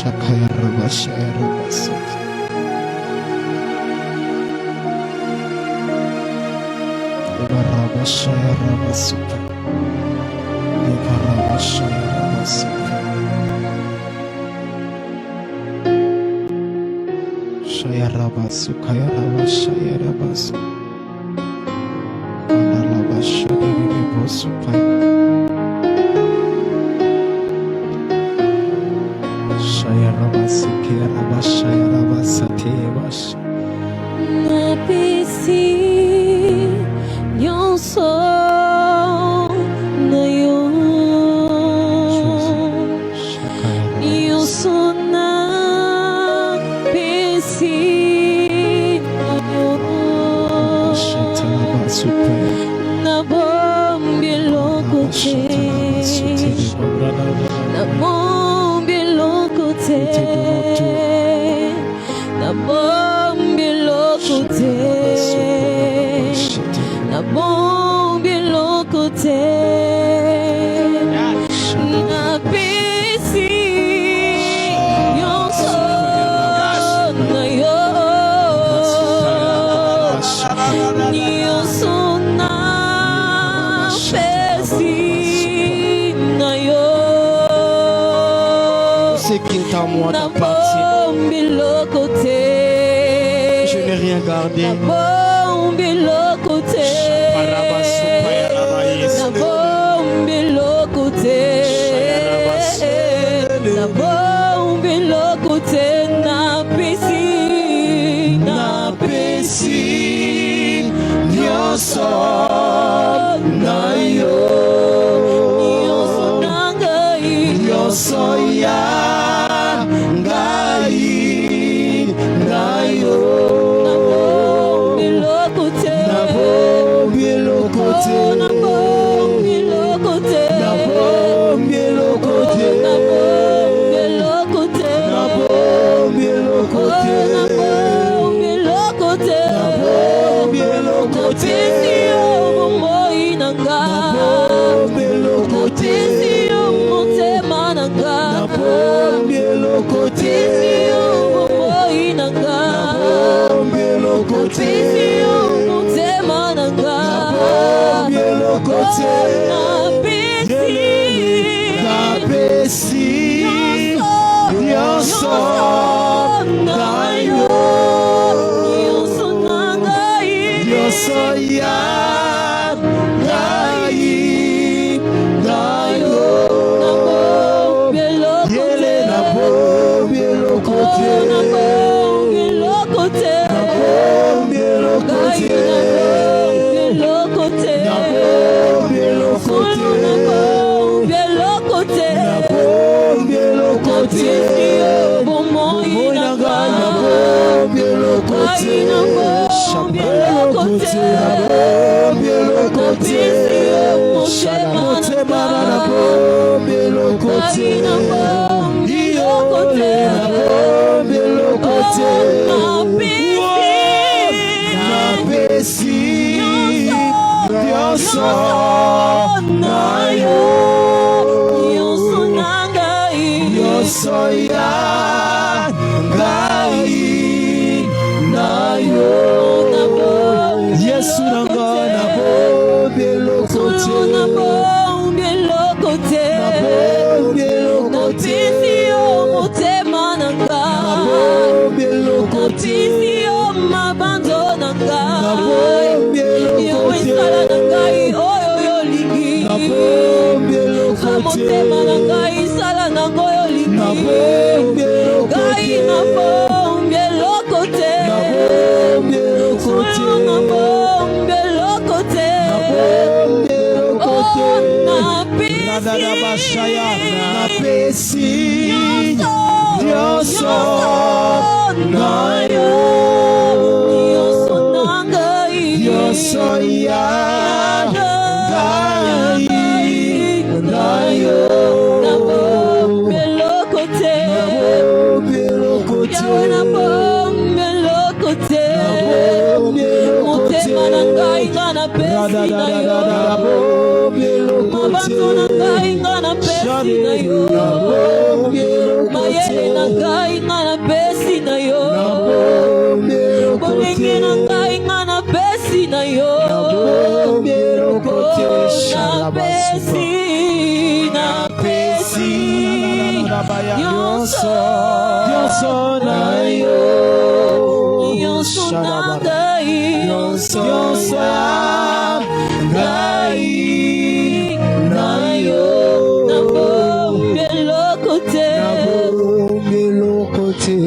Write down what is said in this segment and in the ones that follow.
Shakaya Rabashaya Rabasuk. Rabashaya Rabasuk. Rabashaya Rabasuk. Shaya Rabasukaya Rabashaya Rabasuk. Rabashaya Rabasukaya. Shaya Rabasukaya Rabashaya Rabasatevas. Napisi yung song na yun, yung song na pisin na bombilo ko te, na bombilo ko te, na bombilo ko te, na bombilo ko te, na pisi yung son na yun, yung son na pisi na yun, na bombilo ko te. Je n'ai rien gardé. Na bombilo ko te, na bombilo ko te, na bombilo ko te, na pisi Nyoso na yo, nyoso na ngai, nyoso ya ngai na yo. na bombilo ko te, Na bombilo ko te, na bombilo ko te, na bombilo ko te, na bombilo ko te, na bombilo ko te, na bombilo ko te, na bombilo ko te, bombilo ko te, na bombilo ko te, bombilo ko te, bombilo ko te, na pesi nyonso na yo, nyonso ya ngai na yo. Yele na bombilo ko te, na bombilo ko te, na bombilo ko te, na bombilo ko te, na bombilo ko te, na bombilo ko te, shambelo ko te, na bombilo ko te, shalamote mana na bombilo ko te, iyole na bombilo ko te, na pesi nyonso na yo, nyonso ya ngai na yo. Yesu na nga na bombilo ko te, na bombilo ko te, na bombilo ko te, na bombilo ko te, na bombilo ko te, na pesi nyonso na yo, nyonso ya ngai na yo, na bombilo ko te, na bombilo ko te, na bombilo ko te, motema na ngai nga na pesi na yo, mabanzo na ngai nga na pesi pesi na yo. Mayele na ngai nga na pesi na yo. Bolingi na ngai nga na pesi na yo. Na pesi Yonso na yo. Yonso na ngai. Yonso ngai na yo. Na bombe lokote. Na bombe lokote.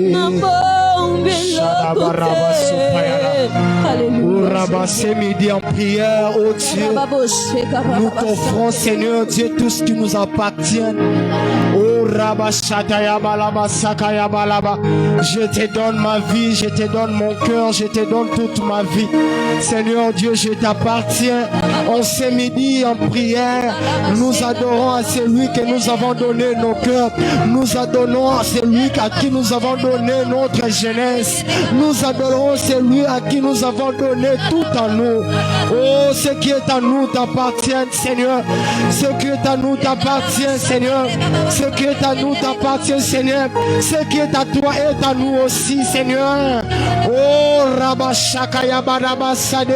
Ce midi en prière, oh Dieu, nous t'offrons, Seigneur Dieu, tout ce qui nous appartient. Oh Rabba Shataya Balaba Sakaya Balaba, je te donne ma vie, je te donne mon cœur, je te donne toute ma vie. Seigneur Dieu, je t'appartiens. En ce midi en prière, nous adorons à celui que nous avons donné nos cœurs. Nous adorons à celui à qui nous avons donné notre jeunesse. Nous adorons celui à qui nous avons donné tout en nous. Oh, ce qui est à nous t'appartient, Seigneur. Ce qui est à nous t'appartient, Seigneur. Ce qui est à nous t'appartient, Seigneur. Ce qui est à toi est à nous aussi, Seigneur. Oh, Rabashakaya Barabasade.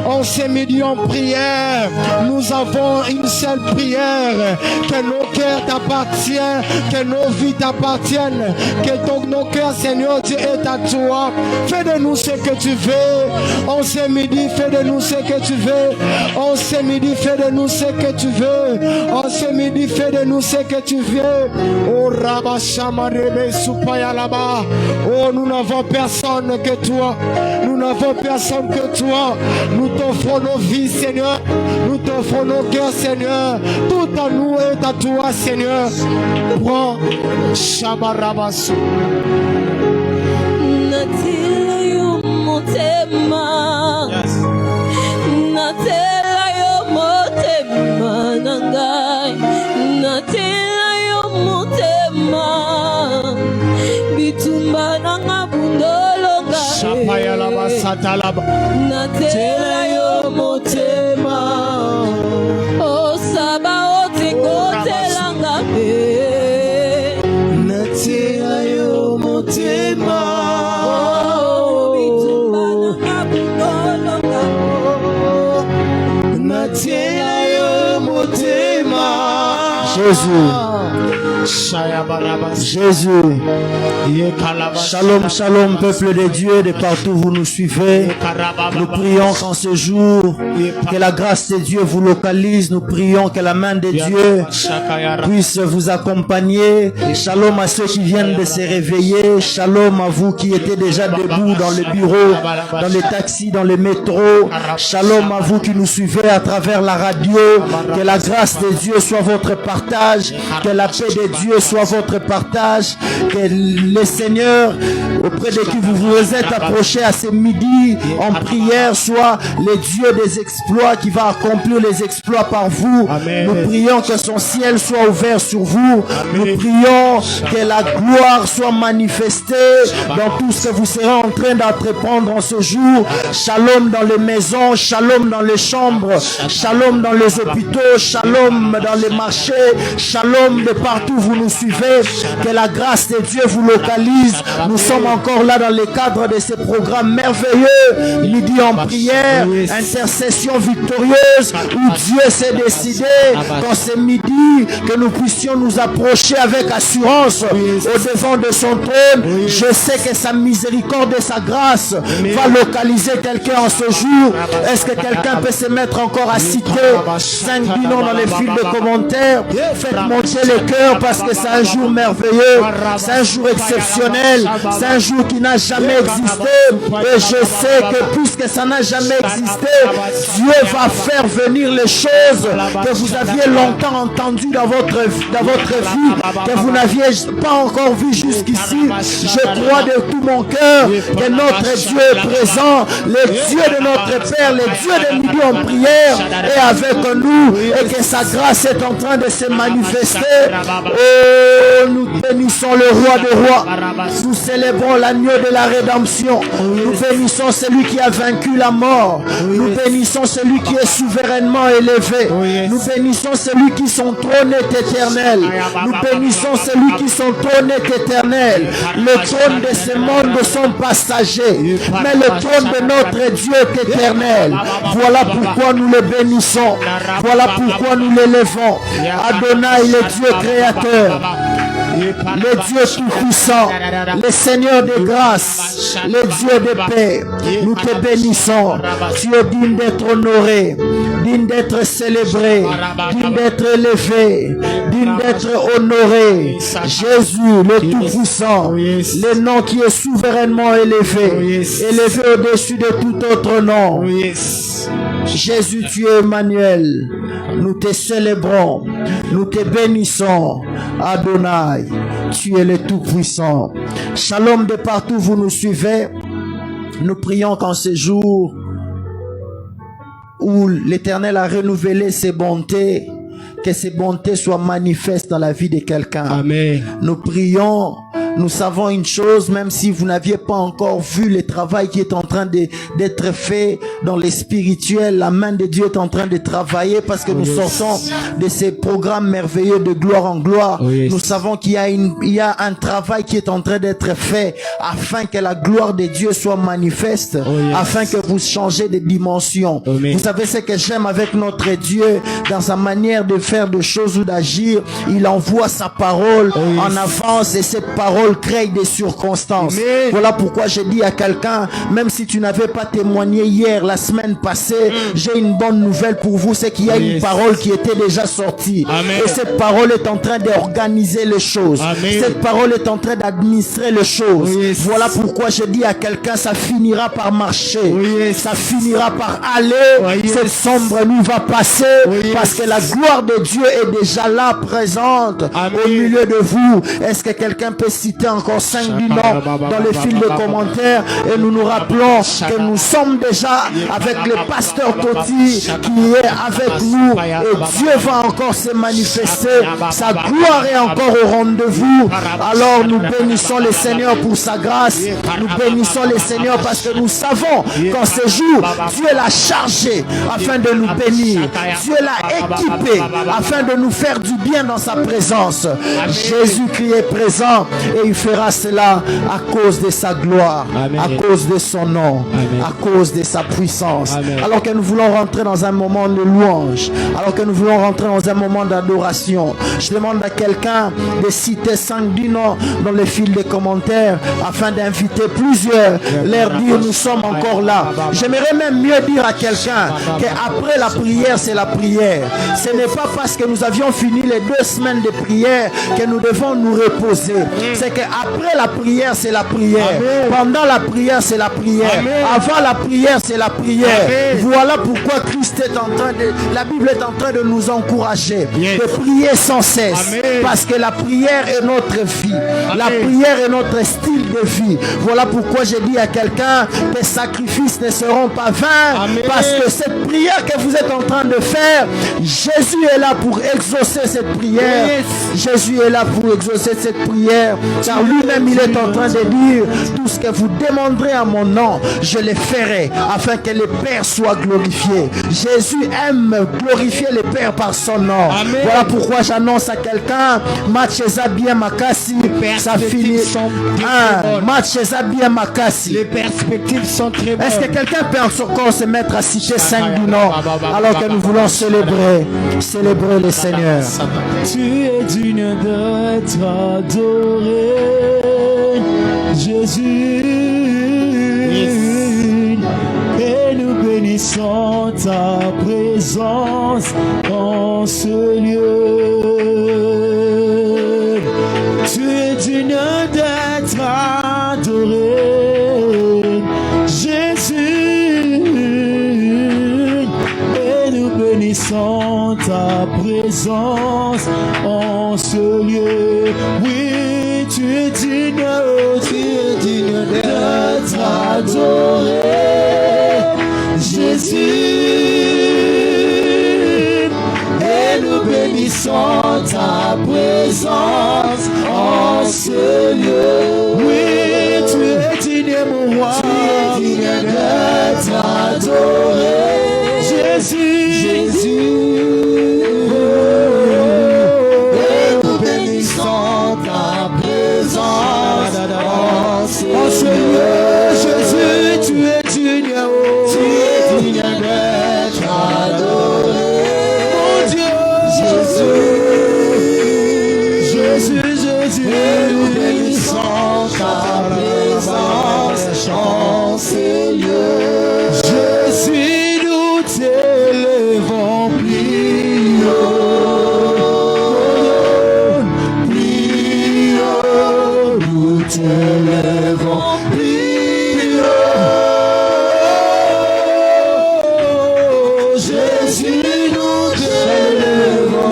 En ce midi en prière, nous avons une seule prière. Que nos cœurs t'appartiennent, que nos vies t'appartiennent, que nos cœurs, Seigneur, Dieu est à toi. Fais de nous ce que tu veux. En ce midi, fais de nous ce que tu veux. En ce midi, fais de nous ce que tu veux. En ce midi, fais de nous ce que tu veux. Oh Rabashamarebe Supaya là-bas. Oh, nous n'avons personne que toi. Nous n'avons personne que toi. Nous t'offrons nos vies, Seigneur. Nous t'offrons nos cœurs, Seigneur. Tout à nous est à toi, Seigneur. Prends Shabarabasu. Natila yo motema. Natila yo motema nangai. Natila yo motema. Bitumba nanga bundolo ngai. Shapaya laba satalaba. Natila yo motema. Oh saba ote kote langa be. Natila yo motema. Jésus. Jésus. Shalom, shalom, peuple de Dieu, de partout où vous nous suivez. Nous prions qu'en ce jour, que la grâce de Dieu vous localise. Nous prions que la main de Dieu puisse vous accompagner. Shalom à ceux qui viennent de se réveiller. Shalom à vous qui étiez déjà debout dans le bureau, dans les taxis, dans les métros. Shalom à vous qui nous suivez à travers la radio. Que la grâce de Dieu soit votre partage. Que la paix de Dieu soit votre partage. Que le Seigneur, auprès de qui vous vous êtes approchés à ce midi en prière, soit le Dieu des exploits qui va accomplir les exploits par vous. Amen. Nous prions que son ciel soit ouvert sur vous. Amen. Nous prions que la gloire soit manifestée dans tout ce que vous serez en train d'entreprendre en ce jour. Shalom dans les maisons, shalom dans les chambres, shalom dans les hôpitaux, shalom dans les marchés, shalom de partout où vous nous suivez. Que la grâce de Dieu vous localise. Nous sommes encore là dans le cadre de ce programme merveilleux, midi en prière, intercession victorieuse, où Dieu s'est décidé qu'en ce midi, que nous puissions nous approcher avec assurance au devant de son trône. Je sais que sa miséricorde et sa grâce va localiser quelqu'un en ce jour. Est-ce que quelqu'un peut se mettre encore à citer 5 bilans dans les fils de commentaires? Faites monter le cœur parce que c'est un jour merveilleux, c'est un jour exceptionnel, c'est un jour qui n'a jamais existé. Et je sais que puisque ça n'a jamais existé, Dieu va faire venir les choses que vous aviez longtemps entendues dans votre vie, que vous n'aviez pas encore vu jusqu'ici. Je crois de tout mon cœur que notre Dieu est présent, le Dieu de notre Père, le Dieu de midi en prière est avec nous et que sa grâce est en train de se manifester. Oh, nous bénissons bénissons le roi des rois. Nous célébrons l'agneau de la rédemption. Nous bénissons celui qui a vaincu la mort. Nous bénissons celui qui est souverainement élevé. Nous bénissons celui qui son trône est éternel. Nous bénissons celui qui son trône est éternel. Le trône de ce monde sont passagers, mais le trône de notre Dieu est éternel. Voilà pourquoi nous le bénissons. Voilà pourquoi nous l'élevons. Adonai, le Dieu créateur, le Dieu tout-puissant, le Seigneur de grâce, le Dieu de paix, nous te bénissons. Tu es digne d'être honoré, digne d'être célébré, digne d'être élevé, digne d'être honoré. Jésus, le tout-puissant, le nom qui est souverainement élevé, élevé au-dessus de tout autre nom. Jésus, tu es Emmanuel. Nous te célébrons, nous te bénissons. Adonai, tu es le Tout-Puissant. Shalom de partout vous nous suivez. Nous prions qu'en ce jour où l'Éternel a renouvelé ses bontés, que ces bontés soient manifestes dans la vie de quelqu'un. Amen. Nous prions. Nous savons une chose, même si vous n'aviez pas encore vu le travail qui est en train d'être fait dans les spirituels, la main de Dieu est en train de travailler parce que nous sortons de ces programmes merveilleux de gloire en gloire. Nous savons qu'il y a un travail qui est en train d'être fait afin que la gloire de Dieu soit manifeste, afin que vous changez de dimension. Vous savez ce que j'aime avec notre Dieu dans sa manière de faire des choses ou d'agir. Il envoie sa parole en avance et cette parole crée des circonstances. Amen. Voilà pourquoi je dis à quelqu'un, même si tu n'avais pas témoigné hier, la semaine passée, j'ai une bonne nouvelle pour vous, c'est qu'il y a une parole qui était déjà sortie. Amen. Et cette parole est en train d'organiser les choses. Amen. Cette parole est en train d'administrer les choses. Voilà pourquoi je dis à quelqu'un, ça finira par marcher. Ça finira par aller. Cette sombre nuit va passer parce que la gloire de Dieu est déjà là, présente. Amen. Au milieu de vous. Est-ce que quelqu'un peut citer encore 5 du nom dans les fils de commentaires et nous nous rappelons que nous sommes déjà avec le pasteur Toti qui est avec nous et Dieu va encore se manifester, sa gloire est encore au rendez-vous. Alors nous bénissons le Seigneur pour sa grâce, nous bénissons le Seigneur parce que nous savons qu'en ce jour Dieu l'a chargé afin de nous bénir, Dieu l'a équipé afin de nous faire du bien dans sa présence. Jésus-Christ est présent et il fera cela à cause de sa gloire, Amen. À cause de son nom, Amen. À cause de sa puissance. Amen. Alors que nous voulons rentrer dans un moment de louange, alors que nous voulons rentrer dans un moment d'adoration, je demande à quelqu'un de citer 5 du nom dans les fils de commentaires afin d'inviter plusieurs, leur dire nous sommes encore là. J'aimerais même mieux dire à quelqu'un qu'après la prière, c'est la prière. Ce n'est pas parce que nous avions fini les 2 semaines de prière que nous devons nous reposer. C'est qu'après la prière, c'est la prière. Amen. Pendant la prière, c'est la prière. Amen. Avant la prière, c'est la prière. Amen. Voilà pourquoi Christ est en train de... La Bible est en train de nous encourager de prier sans cesse. Amen. Parce que la prière est notre vie. Amen. La prière est notre style de vie. Voilà pourquoi je dis à quelqu'un que les sacrifices ne seront pas vains. Amen. Parce que cette prière que vous êtes en train de faire, Jésus est là pour exaucer cette prière. Jésus est là pour exaucer cette prière. Car lui-même il est en train de dire tout ce que vous demanderez à mon nom, je le ferai afin que le Père soit glorifié. Jésus aime glorifier le Père par son nom. Amen. Voilà pourquoi j'annonce à quelqu'un Matcheza bien Makassi, ça finit Matcheza bien Makassi. Les perspectives sont très bonnes. Est-ce que quelqu'un peut encore se mettre à citer 5 du nom alors que nous voulons célébrer le Seigneur. Tu es digne d'être adoré, Jésus, et nous bénissons ta présence en ce lieu. Tu es digne d'être adoré, Jésus, et nous bénissons ta présence en ce lieu. Oui, tu es digne d'être adoré, Jésus, et nous bénissons ta présence en ce et nous bénissons ta présence en ces lieux. Jésus, nous t'élèvons, prions, prions, nous t'élèvons, prions. Jésus, nous t'élèvons,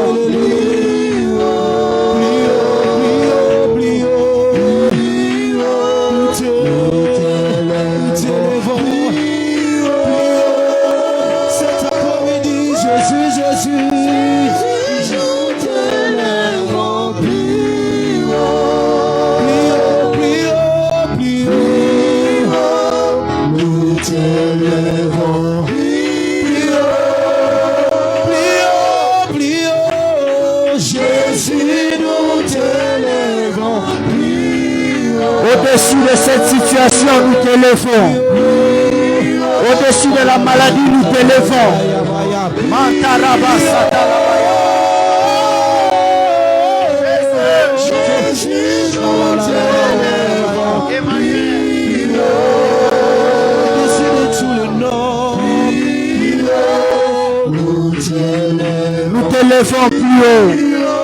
Au-dessus de cette situation, nous t'élevons. Au-dessus de la maladie, nous t'élevons. Nous t'élevons plus haut.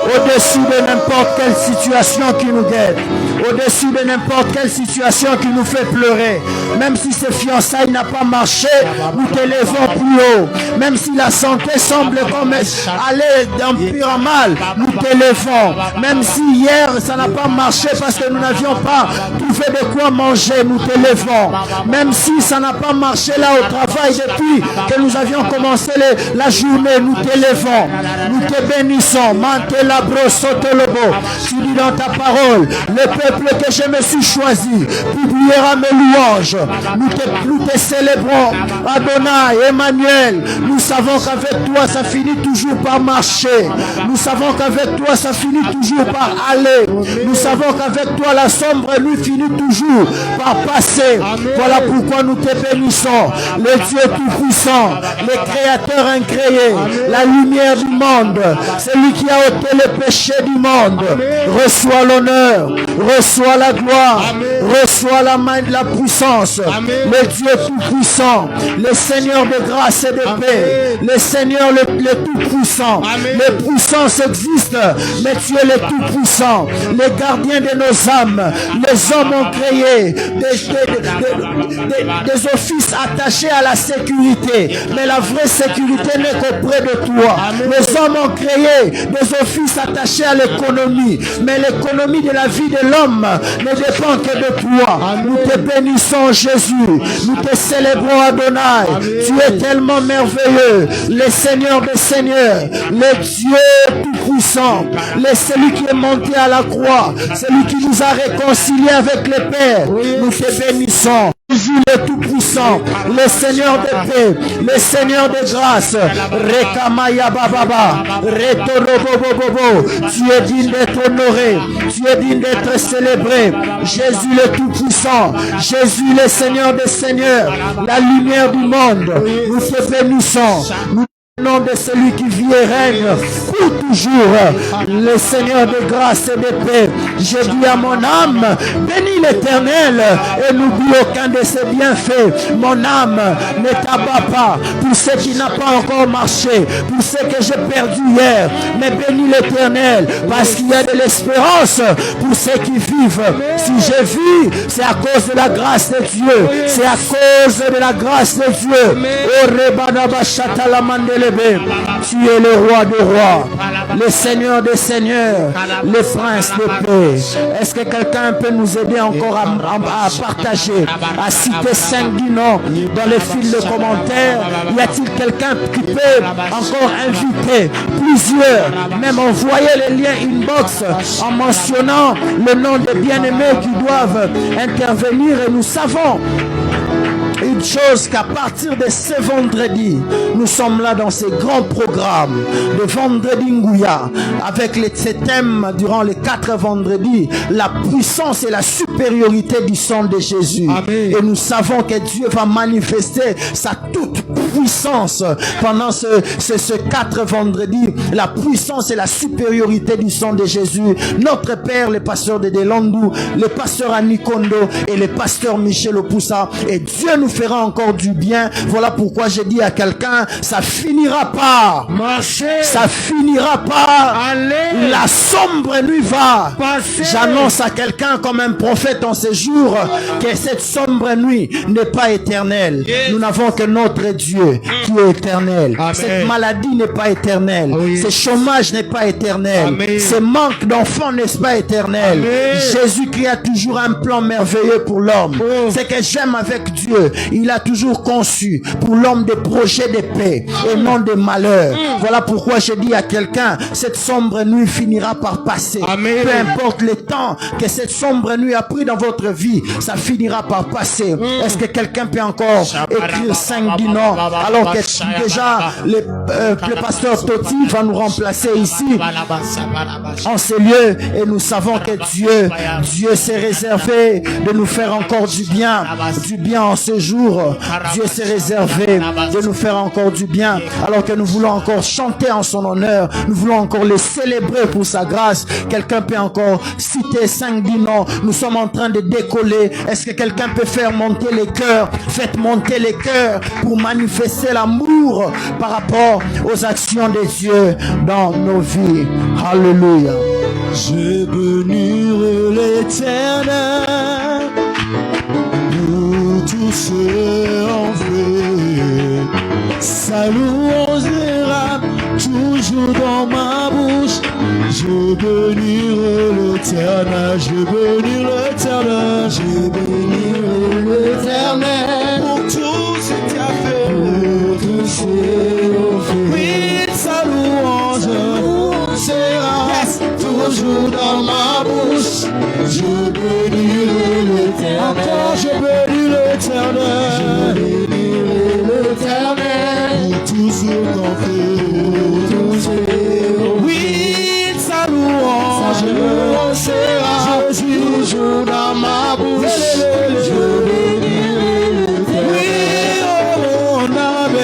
Au-dessus de n'importe quelle situation qui nous guette, au-dessus de n'importe quelle situation qui nous fait pleurer, même si ce fiançailles n'a pas marché, nous t'élevons plus haut. Même si la santé semble comme aller d'un pire en mal, nous t'élevons. Même si hier ça n'a pas marché parce que nous n'avions pas trouvé de quoi manger, nous t'élevons. Même si ça n'a pas marché là au travail depuis que nous avions commencé la journée, nous t'élevons. Nous te bénissons. Tu dis dans ta parole, le peuple que je me suis choisi publiera mes louanges. Nous te célébrons, Adonai, Emmanuel. Nous savons qu'avec toi ça finit toujours par marcher. Nous savons qu'avec toi ça finit toujours par aller. Nous savons qu'avec toi la sombre nuit finit toujours par passer. Voilà pourquoi nous te bénissons, le Dieu tout-puissant, le créateur incréé, la lumière du monde, celui qui a ôté le péché du monde. Reçois l'honneur, reçois la gloire, reçois la main de la puissance. Le Dieu tout-puissant, le Seigneur de grâce et de paix, le Seigneur le tout-puissant. Les puissances existent, mais tu es le tout-puissant, le gardien de nos âmes. Les hommes ont créé des offices attachés à la sécurité, mais la vraie sécurité n'est qu'auprès de toi. Les hommes ont créé des offices attachés à l'économie, mais l'économie de la vie de l'homme ne dépend que de toi. Nous te bénissons, Jésus. Nous te célébrons, Adonai. Tu es tellement merveilleux, le Seigneur des Seigneurs, le Dieu tout-puissant, celui qui est monté à la croix, celui qui nous a réconciliés avec le Père. Nous te bénissons. Jésus le Tout-Puissant, le Seigneur de paix, le Seigneur de grâce, Rekamaya Bababa, Retorobobobobo, tu es digne d'être honoré, tu es digne d'être célébré. Jésus le Tout-Puissant, Jésus le Seigneur des Seigneurs, la lumière du monde, nous te bénissons. Au nom de celui qui vit et règne pour toujours, le Seigneur de grâce et de paix, j'ai dit à mon âme, bénis l'Éternel et n'oublie aucun de ses bienfaits. Mon âme ne t'abat pas pour ce qui n'a pas encore marché, pour ce que j'ai perdu hier, mais bénis l'Éternel parce qu'il y a de l'espérance pour ceux qui vivent. Si je vis, c'est à cause de la grâce de Dieu, c'est à cause de la grâce de Dieu. Tu es le roi des rois, le Seigneur des seigneurs, le prince de paix. Est-ce que quelqu'un peut nous aider encore à partager, à citer 5 noms dans le fil de commentaires? Y a-t-il quelqu'un qui peut encore inviter plusieurs, même envoyer les liens inbox en mentionnant le nom des bien-aimés qui doivent intervenir? Et nous savons une chose, qu'à partir de ce vendredi, nous sommes là dans ces grands programmes de Vendredi Ngouya, avec ces thèmes durant les 4 vendredis, la puissance et la supériorité du sang de Jésus. Amen. Et nous savons que Dieu va manifester sa toute puissance pendant ce 4 vendredis, la puissance et la supériorité du sang de Jésus. Notre Père, le pasteur de Delandou, le pasteur Annie Kondo et le pasteur Michel Opoussa, et Dieu nous fera encore du bien. Voilà pourquoi j'ai dit à quelqu'un, ça finira pas. Marchez. Ça finira pas. Allez. La sombre nuit va. Passez. J'annonce à quelqu'un comme un prophète en ces jours que cette sombre nuit n'est pas éternelle. Nous n'avons que notre Dieu qui est éternel. Amen. Cette maladie n'est pas éternelle. Oui. Ce chômage n'est pas éternel. Amen. Ce manque d'enfants n'est pas éternel. Amen. Jésus-Christ a toujours un plan merveilleux pour l'homme. Oh. C'est que j'aime avec Dieu. Il a toujours conçu pour l'homme des projets de paix et non de malheur. Voilà pourquoi je dis à quelqu'un, cette sombre nuit finira par passer. Amen. Peu importe le temps que cette sombre nuit a pris dans votre vie, ça finira par passer. Est-ce que quelqu'un peut encore écrire 5 non alors que déjà le pasteur Toti va nous remplacer ici en ces lieux, et nous savons que Dieu s'est réservé de nous faire encore du bien en ce jour. Dieu s'est réservé de nous faire encore du bien, alors que nous voulons encore chanter en son honneur, nous voulons encore les célébrer pour sa grâce. Quelqu'un peut encore citer 5 non. Nous sommes en train de décoller. Est-ce que quelqu'un peut faire monter les cœurs? Faites monter les cœurs pour manifester l'amour par rapport aux actions de Dieu dans nos vies. Alléluia. Je bénirai l'Éternel pour tous ceux en vrai. Sa louange ira toujours dans ma bouche. Je bénirai l'Éternel, je bénirai l'Éternel, je bénirai l'Éternel pour tout ce qu'il a fait, pour tout ce qu'il a fait. Oui, sa louange sera toujours dans ma bouche. Je bénirai l'Éternel, encore je bénirai l'Éternel, je bénirai l'Éternel pour tout ce qu'on fait, pour tout ce qu'on oui, sa louange sera toujours dans ma bouche. Je bénirai l'Éternel. Oui, oh mon âme,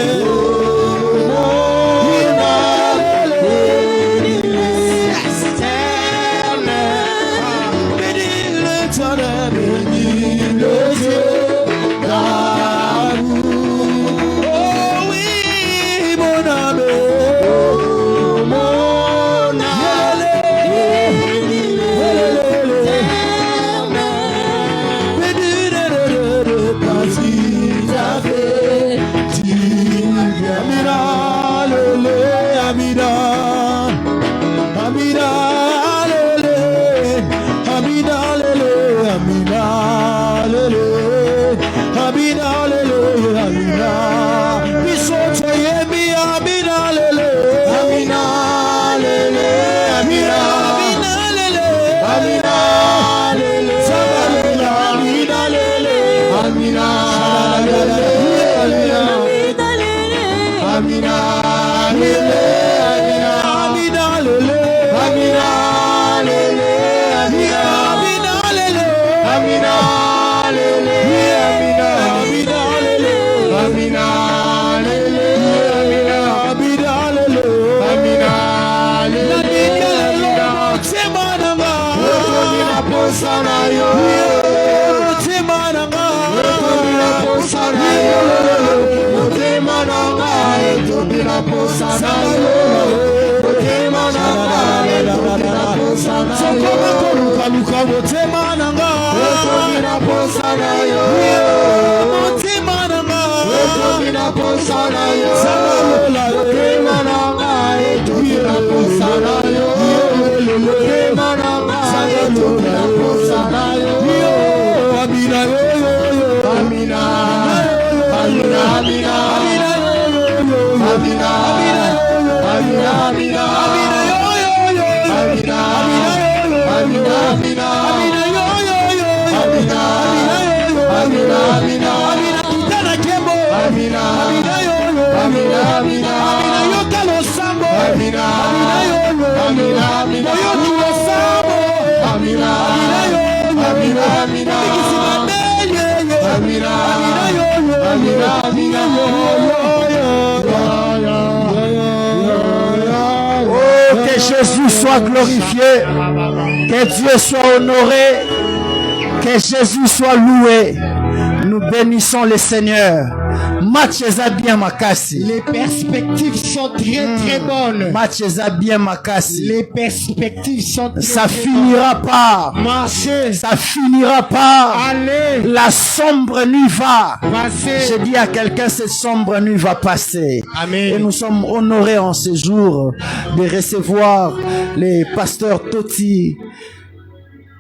Jésus soit glorifié, que Dieu soit honoré, que Jésus soit loué. Nous bénissons le Seigneur. Match bien makasi. Les perspectives sont très bonnes. Match bien makasi. Les perspectives sont très ça finira par marcher. Ça finira par aller. La sombre nuit va passer. Je dis à quelqu'un, cette sombre nuit va passer. Amen. Et nous sommes honorés en ce jour de recevoir les pasteurs Toti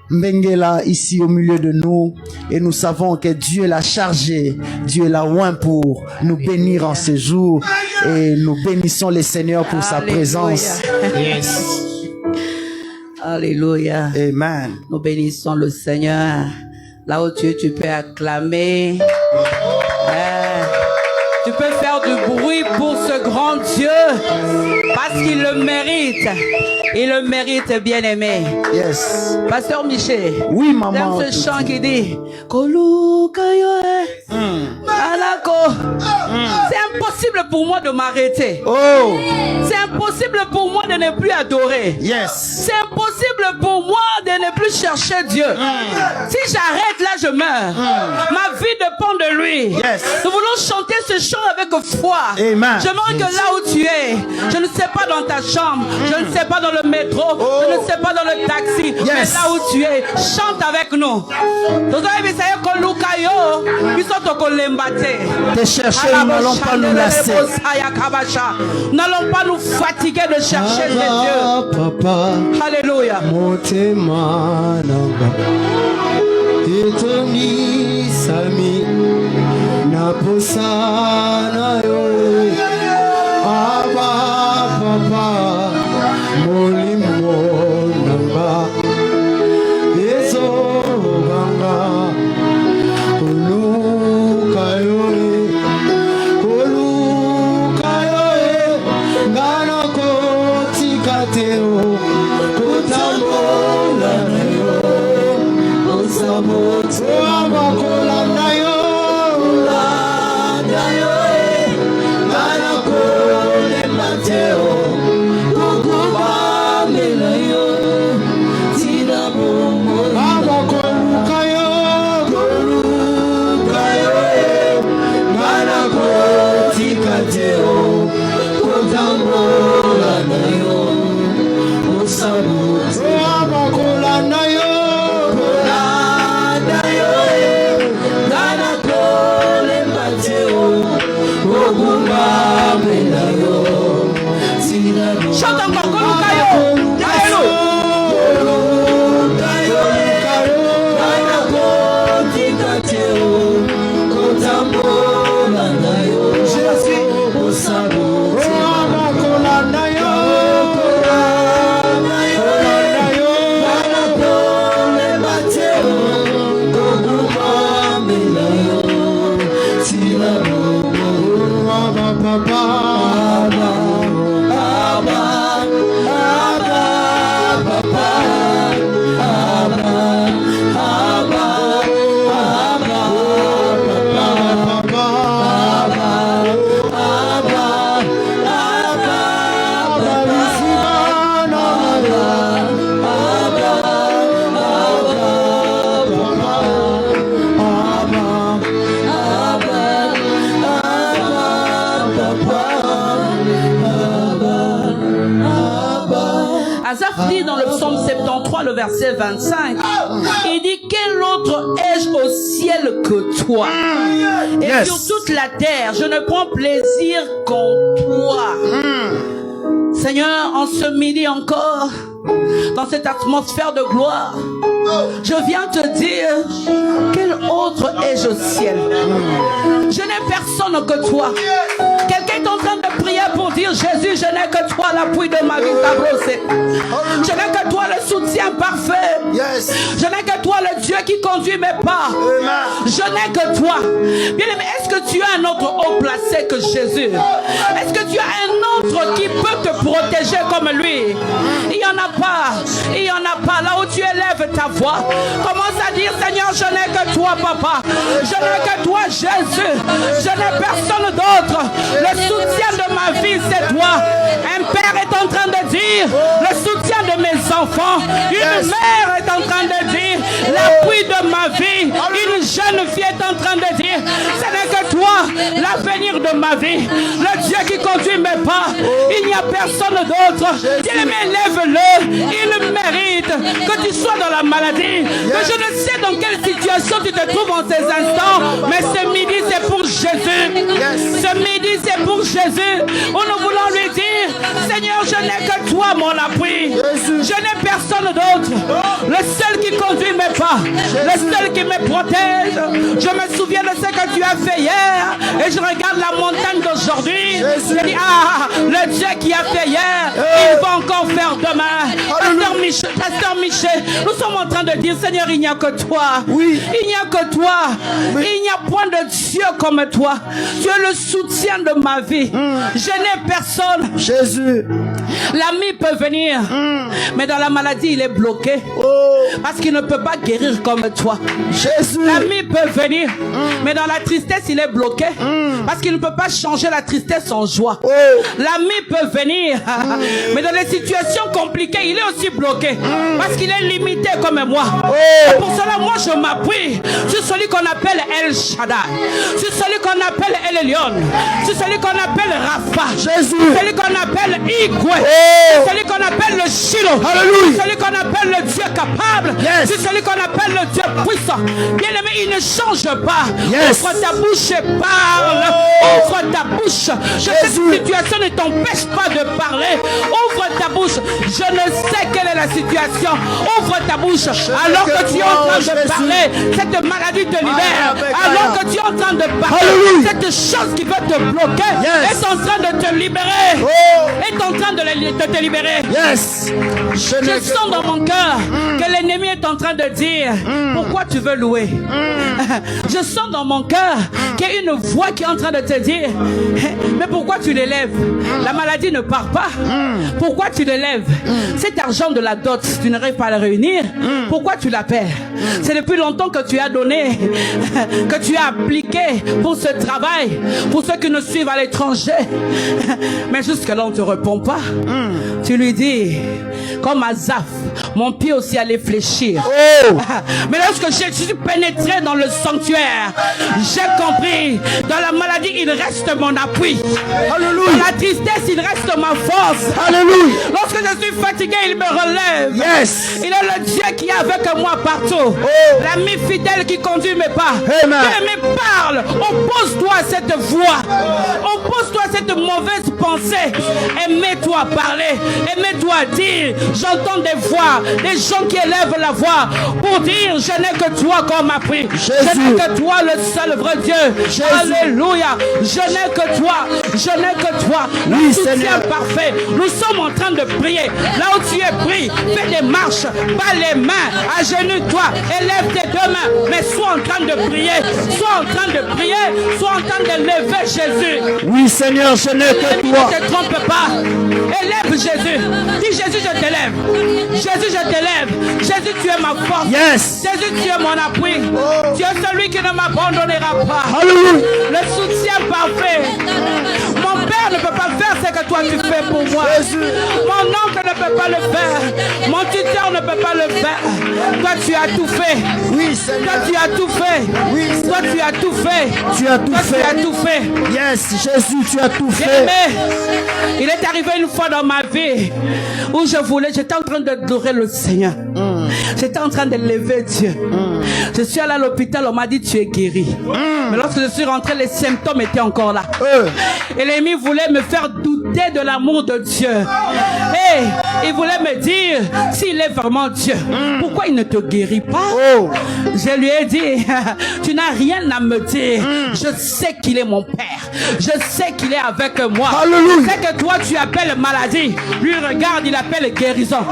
Mbengela ici au milieu de nous, et nous savons que Dieu l'a chargé, Dieu l'a oint pour nous bénir en ce jour, et nous bénissons le Seigneur pour sa présence. Yes. Alléluia. Amen. Nous bénissons le Seigneur. Là où tu es, tu peux acclamer. Tu peux faire du bruit pour ce grand Dieu parce qu'il le mérite. Il le mérite, bien-aimé. Yes. Pasteur Michel. Oui, maman. Dans ce chant qui dit Kolu kayoe. Alako. C'est impossible pour moi de m'arrêter. Oh. C'est impossible pour moi de ne plus adorer. Yes. C'est impossible pour moi de ne plus chercher Dieu. Si j'arrête là, je meurs. Ma vie dépend de lui. Yes. Nous voulons chanter ce chant avec foi. Amen. Je demande que là où tu es, je ne sais pas dans ta chambre, je ne sais pas dans le métro, je ne sais pas dans le taxi, mais là où tu es, chante avec nous. Te chercher, nous n'allons pas nous lasser. Nous n'allons pas nous fatiguer de chercher Dieu. Papa, Alléluia. Motema nanga etoni sami na posana yo aba papa molimo nanga ezo ganga koluka yo ngana kotika teo kutambola na yo osamoto amakola na yo ngana kole mateo kukubamela yo tina momo amakoluka yo ngana kotika teo kutambola na yo osamoto amakola na yo Chante encore, Kolukayo. Asaph dit dans le psaume 73, le verset 25, il dit: quel autre ai-je au ciel que toi? Et sur toute la terre, je ne prends plaisir qu'en toi. Seigneur, en ce midi encore, dans cette atmosphère de gloire, je viens te dire: quel autre ai-je au ciel? Je n'ai personne que toi. Quelqu'un est en train de prier pour dire: Jésus, je n'ai que toi l'appui de ma vie, ta brossée. Je n'ai que toi le soutien parfait. Je n'ai que toi le Dieu qui conduit mes pas. Je n'ai que toi. Bien aimé, est-ce que tu as un autre haut placé que Jésus? Est-ce que tu as un autre qui peut te protéger comme lui? Il n'y en a pas. Il n'y en a pas. Là où tu élèves ta voix, commence à dire, Seigneur, je n'ai que toi, Papa. Je n'ai que toi, Jésus. Je n'ai personne d'autre. Le soutien de ma vie, c'est toi. Un père est en train de dire, le soutien de mes enfants. Une mère est en train de dire, l'appui de ma vie. Une jeune fille est en train de dire, ce n'est que toi, l'avenir de ma vie. Le Dieu qui conduit mes pas. Il n'y a personne d'autre. Bien-aimé, lève-le. Il mérite que tu sois dans la maladie. Que je ne sais dans quelle situation tu te trouves en ces instants. Mais ce midi, c'est pour Jésus. Ce midi, c'est pour Jésus. Nous voulons lui dire, Seigneur, je n'ai que toi, mon appui. Je n'ai personne d'autre. Le seul qui conduit mes pas. Le seul qui me protège. Je me souviens de ce que tu as fait hier. Et je regarde la montagne d'aujourd'hui. Je dis, ah, le Dieu qui a fait hier, il va encore faire demain. Pasteur Michel, nous sommes en train de dire, Seigneur, il n'y a que toi. Oui. Il n'y a que toi. Oui. Il n'y a point de Dieu comme toi. Tu es le soutien de ma vie. Je n'ai personne. Jésus. L'ami peut venir, mais dans la maladie, il est bloqué. Parce qu'il ne peut pas guérir comme toi. Jésus. L'ami peut venir, mais dans la tristesse, il est bloqué. Parce qu'il ne peut pas changer la tristesse en joie. L'ami peut venir, mais dans les situations compliquées, il est aussi bloqué. Parce qu'il est limité comme moi. Et pour cela, moi, je m'appuie sur celui qu'on appelle El Shaddai, sur celui qu'on appelle El Elyon, sur celui qu'on appelle Rapha, Jésus. celui qu'on appelle Igwe, celui qu'on appelle le Shiloh, celui qu'on appelle le Dieu capable, c'est celui qu'on appelle le Dieu puissant. Bien aimé, il ne change pas. Ouvre ta bouche et parle. Ouvre ta bouche. Cette situation ne t'empêche pas de parler. Ouvre ta bouche. Je ne sais quelle est la situation. Ouvre ta bouche. Alors que tu es en train de parler, cette maladie te libère. Alors que tu es en train de parler, cette chose qui veut te bloquer est en train de te libérer. Est en train de te libérer. Je sens dans mon cœur que l'ennemi est en train de dire, pourquoi tu veux louer? Je sens dans mon cœur qu'il y a une voix qui est en train de te dire, mais pourquoi tu l'élèves? La maladie ne part pas. Pourquoi tu l'élèves? Cet argent de la dot, tu n'arrives pas à le réunir. Pourquoi tu l'appelles? C'est depuis longtemps que tu as donné, que tu as appliqué pour ce travail, pour ceux qui nous suivent à l'étranger. Mais jusque-là, on ne te répond pas. Tu lui dis, comme Asaph, mon pied aussi allait fléchir. Mais lorsque j'ai pénétré dans le sanctuaire, j'ai compris, dans la maladie, il reste mon appui. Alléluia. Dans la tristesse, il reste ma force. Alléluia. Lorsque je suis fatigué, il me relève. Il est le Dieu qui est avec moi partout. L'ami fidèle qui conduit mes pas. Mais parle, oppose-toi à cette voix. Oppose-toi à cette mauvaise pensée. Et mets-toi à parler. Et mets-toi à dire, j'entends des voix, des gens qui élèvent la voix pour dire, je n'ai que toi comme appui. Je n'ai que toi, le seul vrai Dieu. Alléluia. Je n'ai que toi. Je n'ai que toi. Le soutien parfait. Nous sommes en train de prier. Là où tu es pris, fais des marches, bats les mains, agenouille-toi, élève tes deux mains, mais sois en train de prier. Sois en train de prier. Sois en train de lever Jésus. Oui, Seigneur, je n'ai que toi. Ne te trompe pas. Élève Jésus. Dis Jésus, je t'élève. Jésus, je t'élève. Jésus, tu es ma force. Jésus, tu es mon appui. Tu es celui qui ne m'abandonnera pas. Alléluia. Le soutien parfait. Mon père ne peut pas faire ce que toi tu fais pour moi. Mon oncle ne peut pas le faire. Mon tuteur ne peut pas le faire. Toi, tu as tout fait. Oui, Seigneur. Toi, tu as tout fait. Oui, toi, tu as tout fait. Tu as tout fait. Tu as tout fait. Jésus, tu as tout fait. Mais il est arrivé une fois dans ma vie où j'étais en train d'adorer le Seigneur. J'étais en train de lever Dieu. Je suis allé à l'hôpital, on m'a dit tu es guéri. Mais lorsque je suis rentré, les symptômes étaient encore là. Et l'ennemi voulait me faire douter de l'amour de Dieu. Et il voulait me dire, s'il est vraiment Dieu, pourquoi il ne te guérit pas? Je lui ai dit, tu n'as rien à me dire. Je sais qu'il est mon Père. Je sais qu'il est avec moi. Je sais que toi tu appelles maladie. Lui regarde, il appelle guérison.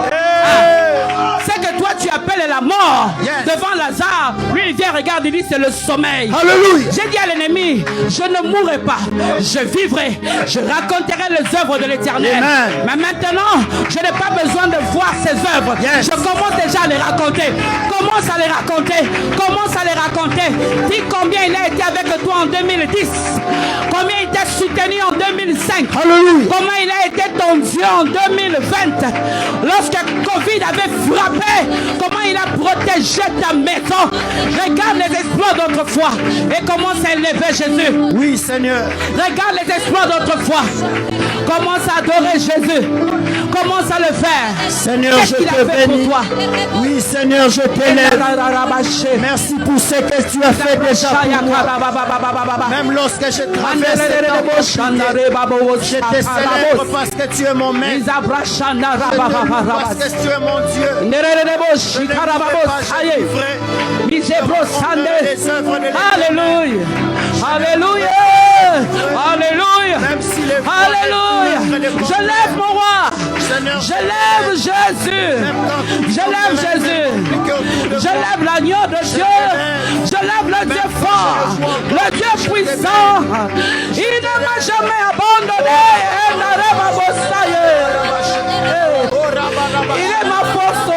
C'est que toi tu appelles la mort devant Lazare, lui il vient, regarde, il dit c'est le sommeil. Alléluia. J'ai dit à l'ennemi, je ne mourrai pas, je vivrai, je raconterai les œuvres de l'Éternel. Mais maintenant, je n'ai pas besoin de voir ces œuvres. Je commence déjà à les raconter. Commence à les raconter. Commence à les raconter. Dis combien il a été avec toi en 2010. Combien il t'a soutenu en 2005. Alléluia. Comment il a été ton Dieu en 2020. Lorsque Covid avait frappé, comment il a protégé ta maison. Regarde les exploits d'autrefois et commence à élever Jésus. Oui, Seigneur. Regarde les exploits d'autrefois. Commence à adorer Jésus. Commence à le faire. Seigneur, Qu'est-ce je qu'il te a fait pour bénis. toi? Oui, Seigneur, je t'élève. Merci pour ce que tu as fait déjà pour moi. Même lorsque je traverse cette embûche, je te célèbre parce que tu es mon maître. Parce que tu es mon Dieu. Je ne me fais pas les œuvres de Alléluia. Alléluia. Alléluia. Même si les Alléluia. Je lève mon roi. Je lève Jésus. Je lève Jésus. Je lève l'agneau de Dieu. Je lève le Dieu fort. Le Dieu puissant. Il ne m'a jamais abandonné. Il est ma force. Il est ma force.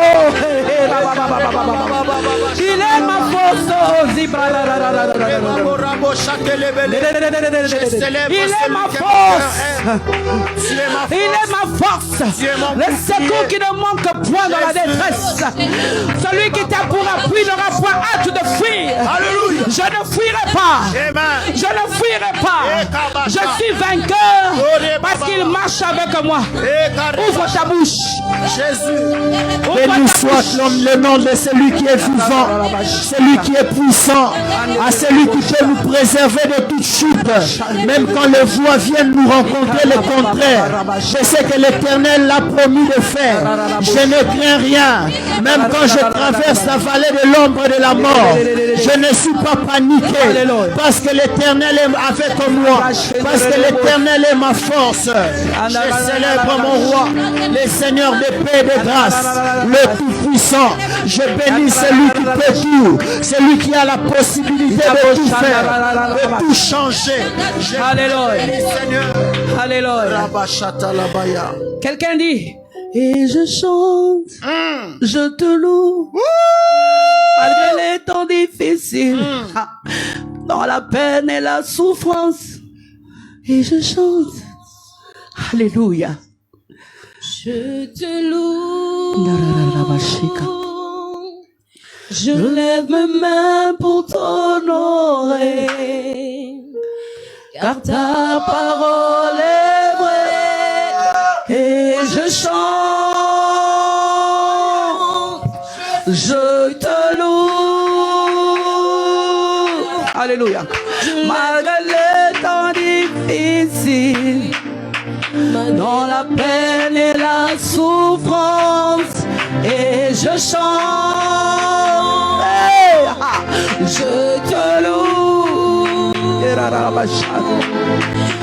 Il est ma force. Il est ma force. Le secours qui ne manque point dans la détresse. Celui qui t'a pour appui n'aura point hâte de fuir. Je ne fuirai pas. Je ne fuirai pas. Je suis vainqueur parce qu'il marche avec moi. Ouvre ta bouche. Jésus. Béni soit le nom de celui qui est vivant, celui qui est puissant, à celui qui peut nous préserver de toute chute. Même quand les voies viennent nous rencontrer le contraire, je sais que l'Éternel l'a promis de faire. Je ne crains rien. Même quand je traverse la vallée de l'ombre de la mort, je ne suis pas paniqué parce que l'Éternel est avec moi, parce que l'Éternel est ma force. Je célèbre mon roi, le Seigneur de paix et de grâce, le Tout-Puissant. Je bénis celui qui peut tout, celui qui a la possibilité de tout faire, de tout changer. Alléluia. Alléluia. Quelqu'un dit, et je chante, je te loue, malgré les temps difficiles, dans la peine et la souffrance, et je chante. Alléluia. Je te loue. Je lève mes mains pour t'honorer, car ta parole est vraie, et je chante, je te loue. Alléluia. Malgré les temps difficiles, dans la peine et la souffrance, et je chante, je te loue.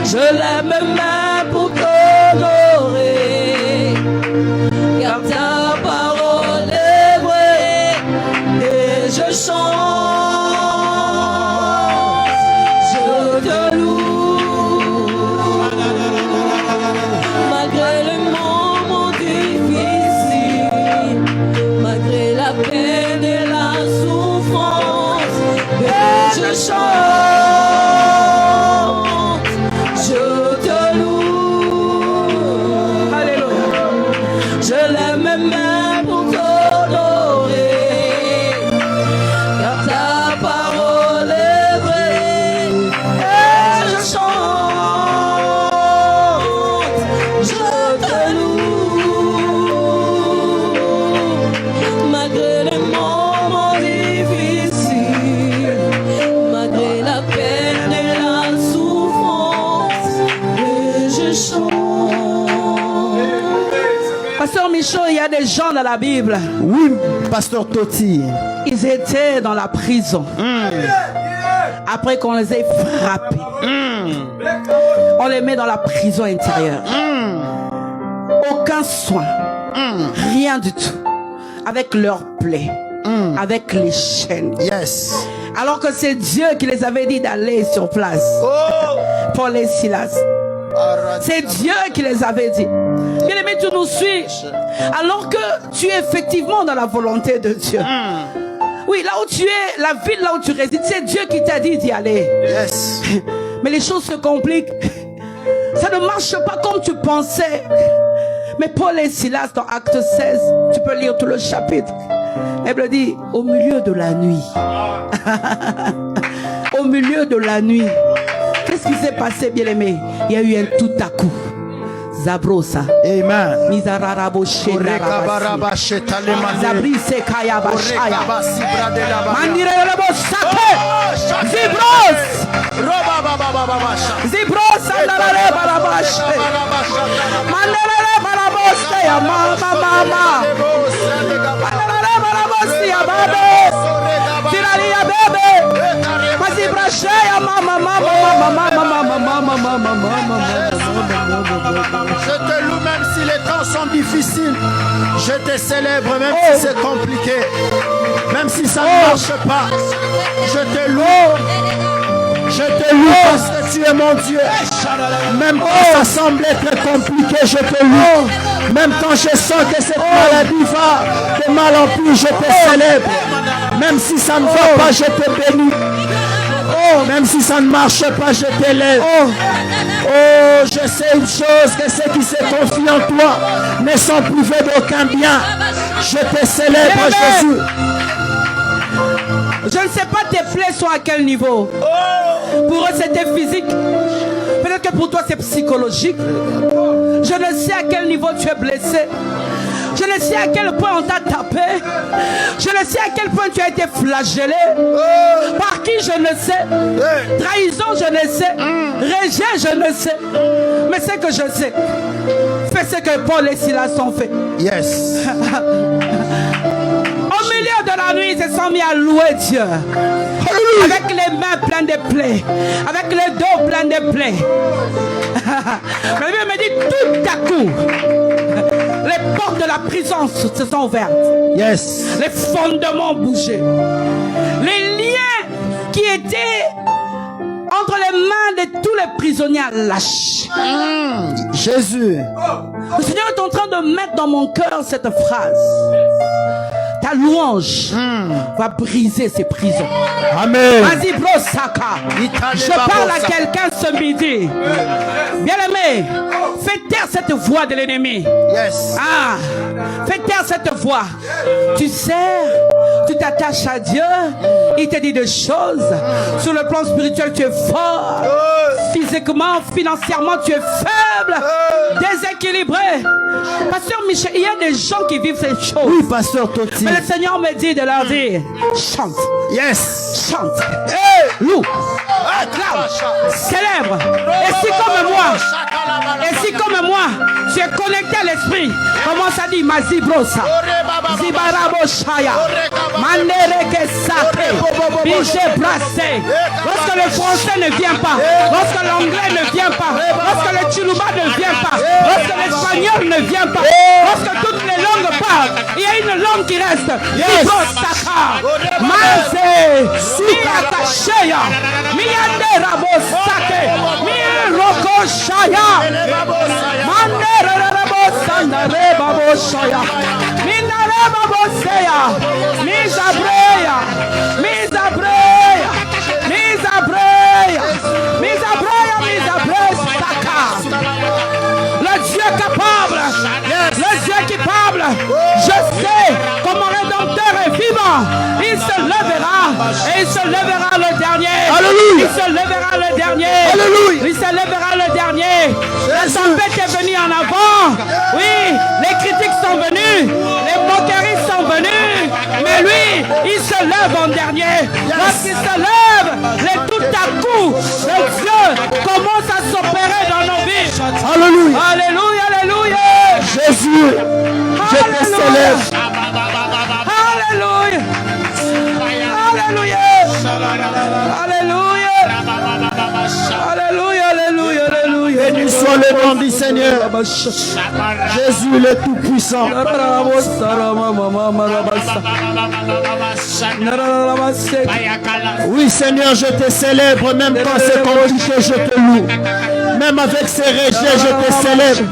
Je lève mes mains pour t'honorer, car ta parole est vraie, et je chante, je te loue. Malgré les moments difficiles, malgré la peine et la souffrance, et je chante, je te loue. Alléluia. Je lève mes mains pour t'honorer, car ta parole est vraie, et je chante, je te loue. Malgré les moments difficiles, malgré la peine et la souffrance, et je chante. Pasteur Michaud, il y a des gens dans la Bible, Oui, Pasteur Toti. ils étaient dans la prison. Après qu'on les ait frappés, on les met dans la prison intérieure. Aucun soin, rien du tout, avec leurs plaies. avec les chaînes. Yes. Alors que c'est Dieu qui les avait dit d'aller sur place. Paul et Silas. C'est Dieu qui les avait dit. Bien-aimé, tu nous suis. Alors que tu es effectivement dans la volonté de Dieu. Oui, là où tu es, la ville là où tu résides, c'est Dieu qui t'a dit d'y aller. Yes. Mais les choses se compliquent. Ça ne marche pas comme tu pensais. Mais Paul et Silas dans Acte 16, tu peux lire tout le chapitre. Elle dit, au milieu de la nuit. Au milieu de la nuit. Qu'est-ce qui s'est passé, bien-aimé? Il y a eu un tout à coup. Zabrosa. Amen. Mizararabo Zabri Sekaya Bashaya. Mandirebo Sake. Zibros. Zibros Andalare Barabash. Mandalare Baraboste ya mama mama. Mandalare Baraboste ya babe. Tirali ya bebe. Mazibrashe ya mama mama mama mama mama. Je te loue même si les temps sont difficiles. Je te célèbre même si c'est compliqué. Même si ça ne marche pas. Je te loue. Je te loue parce que tu es mon Dieu. Même quand ça semble être compliqué, je te loue. Même quand je sens que cette maladie va de mal en pis, je te célèbre. Même si ça ne va pas, je te bénis. Même si ça ne marche pas, je t'élève. Je sais une chose, que ceux qui se confient en toi ne sont privés d'aucun bien. Je te célèbre, Jésus. Je ne sais pas tes plaies sont à quel niveau. Pour eux c'était physique. Peut-être que pour toi c'est psychologique. Je ne sais à quel niveau tu es blessé. Je ne sais à quel point on t'a tapé. Je ne sais à quel point tu as été flagellé. Par qui je ne sais. Trahison je ne sais. Rejet je ne sais. Mais ce que je sais, fais ce que Paul et Silas ont fait. Yes. Au milieu de la nuit, ils se sont mis à louer Dieu. Avec les mains pleines de plaies. Avec les dos pleins de plaies. La Bible me dit tout à coup, les portes de la prison se sont ouvertes. Yes. Les fondements ont bougé. Les liens qui étaient entre les mains de tous les prisonniers lâchent. Jésus. Le Seigneur est en train de mettre dans mon cœur cette phrase. Ta louange va briser ces prisons. Amen. Vas-y, bro, Saka. Je parle à quelqu'un ce midi. Bien-aimé, fais taire cette voix de l'ennemi. Yes. Ah, fais taire cette voix. Tu sers, tu t'attaches à Dieu. Il te dit des choses. Sur le plan spirituel, tu es fort. Physiquement, financièrement, tu es faible. Déséquilibré. Pasteur Michel, il y a des gens qui vivent ces choses. Oui, Pasteur Toti. Mais le Seigneur me dit de leur dire, chante. Yes. Chante. Loue. Acclame. Célèbre. Et si comme moi, tu es connecté à l'esprit, commence à dire, Mazibrosa. Zibaraboshaya. Mandereke Sake. Bije Brassé. Lorsque le français ne vient pas, lorsque l'anglais ne vient pas, lorsque le Chiluba ne vient pas, lorsque l'espagnol ne vient pas, lorsque toutes les langues parlent, il y a une langue qui reste. Zibrosa. Maze. Miakashaya. Miande Rabosake. Mirokoshaya. Mandere Rabosanda Rebaboshaya. Mindare Baboseya. Mizabreya. Mizabreya. Mizabreya. Mizabreya. Mizabreya. Saka. Le Dieu capable. Le Dieu qui parle. Je sais que mon Rédempteur est vivant. Il se lèvera. Et il se lèvera le dernier. Alléluia. Il se lèvera le dernier. Alléluia. Il se lèvera le dernier. La tempête est venue en avant. Oui, les critiques sont venues. Les moqueries sont venues. Mais lui, il se lève en dernier. Lorsqu'il se lève, les tout à coup de Dieu commence à s'opérer dans nos vies. Alléluia. Alléluia, alléluia. Jésus, je te célèbre. Alléluia. Alléluia. Alléluia, alléluia, alléluia. Béni soit le nom du Seigneur. Jésus le Tout-Puissant. Oui, Seigneur, je te célèbre. Même quand c'est compliqué, je te loue. Même avec ces rejets, je te célèbre.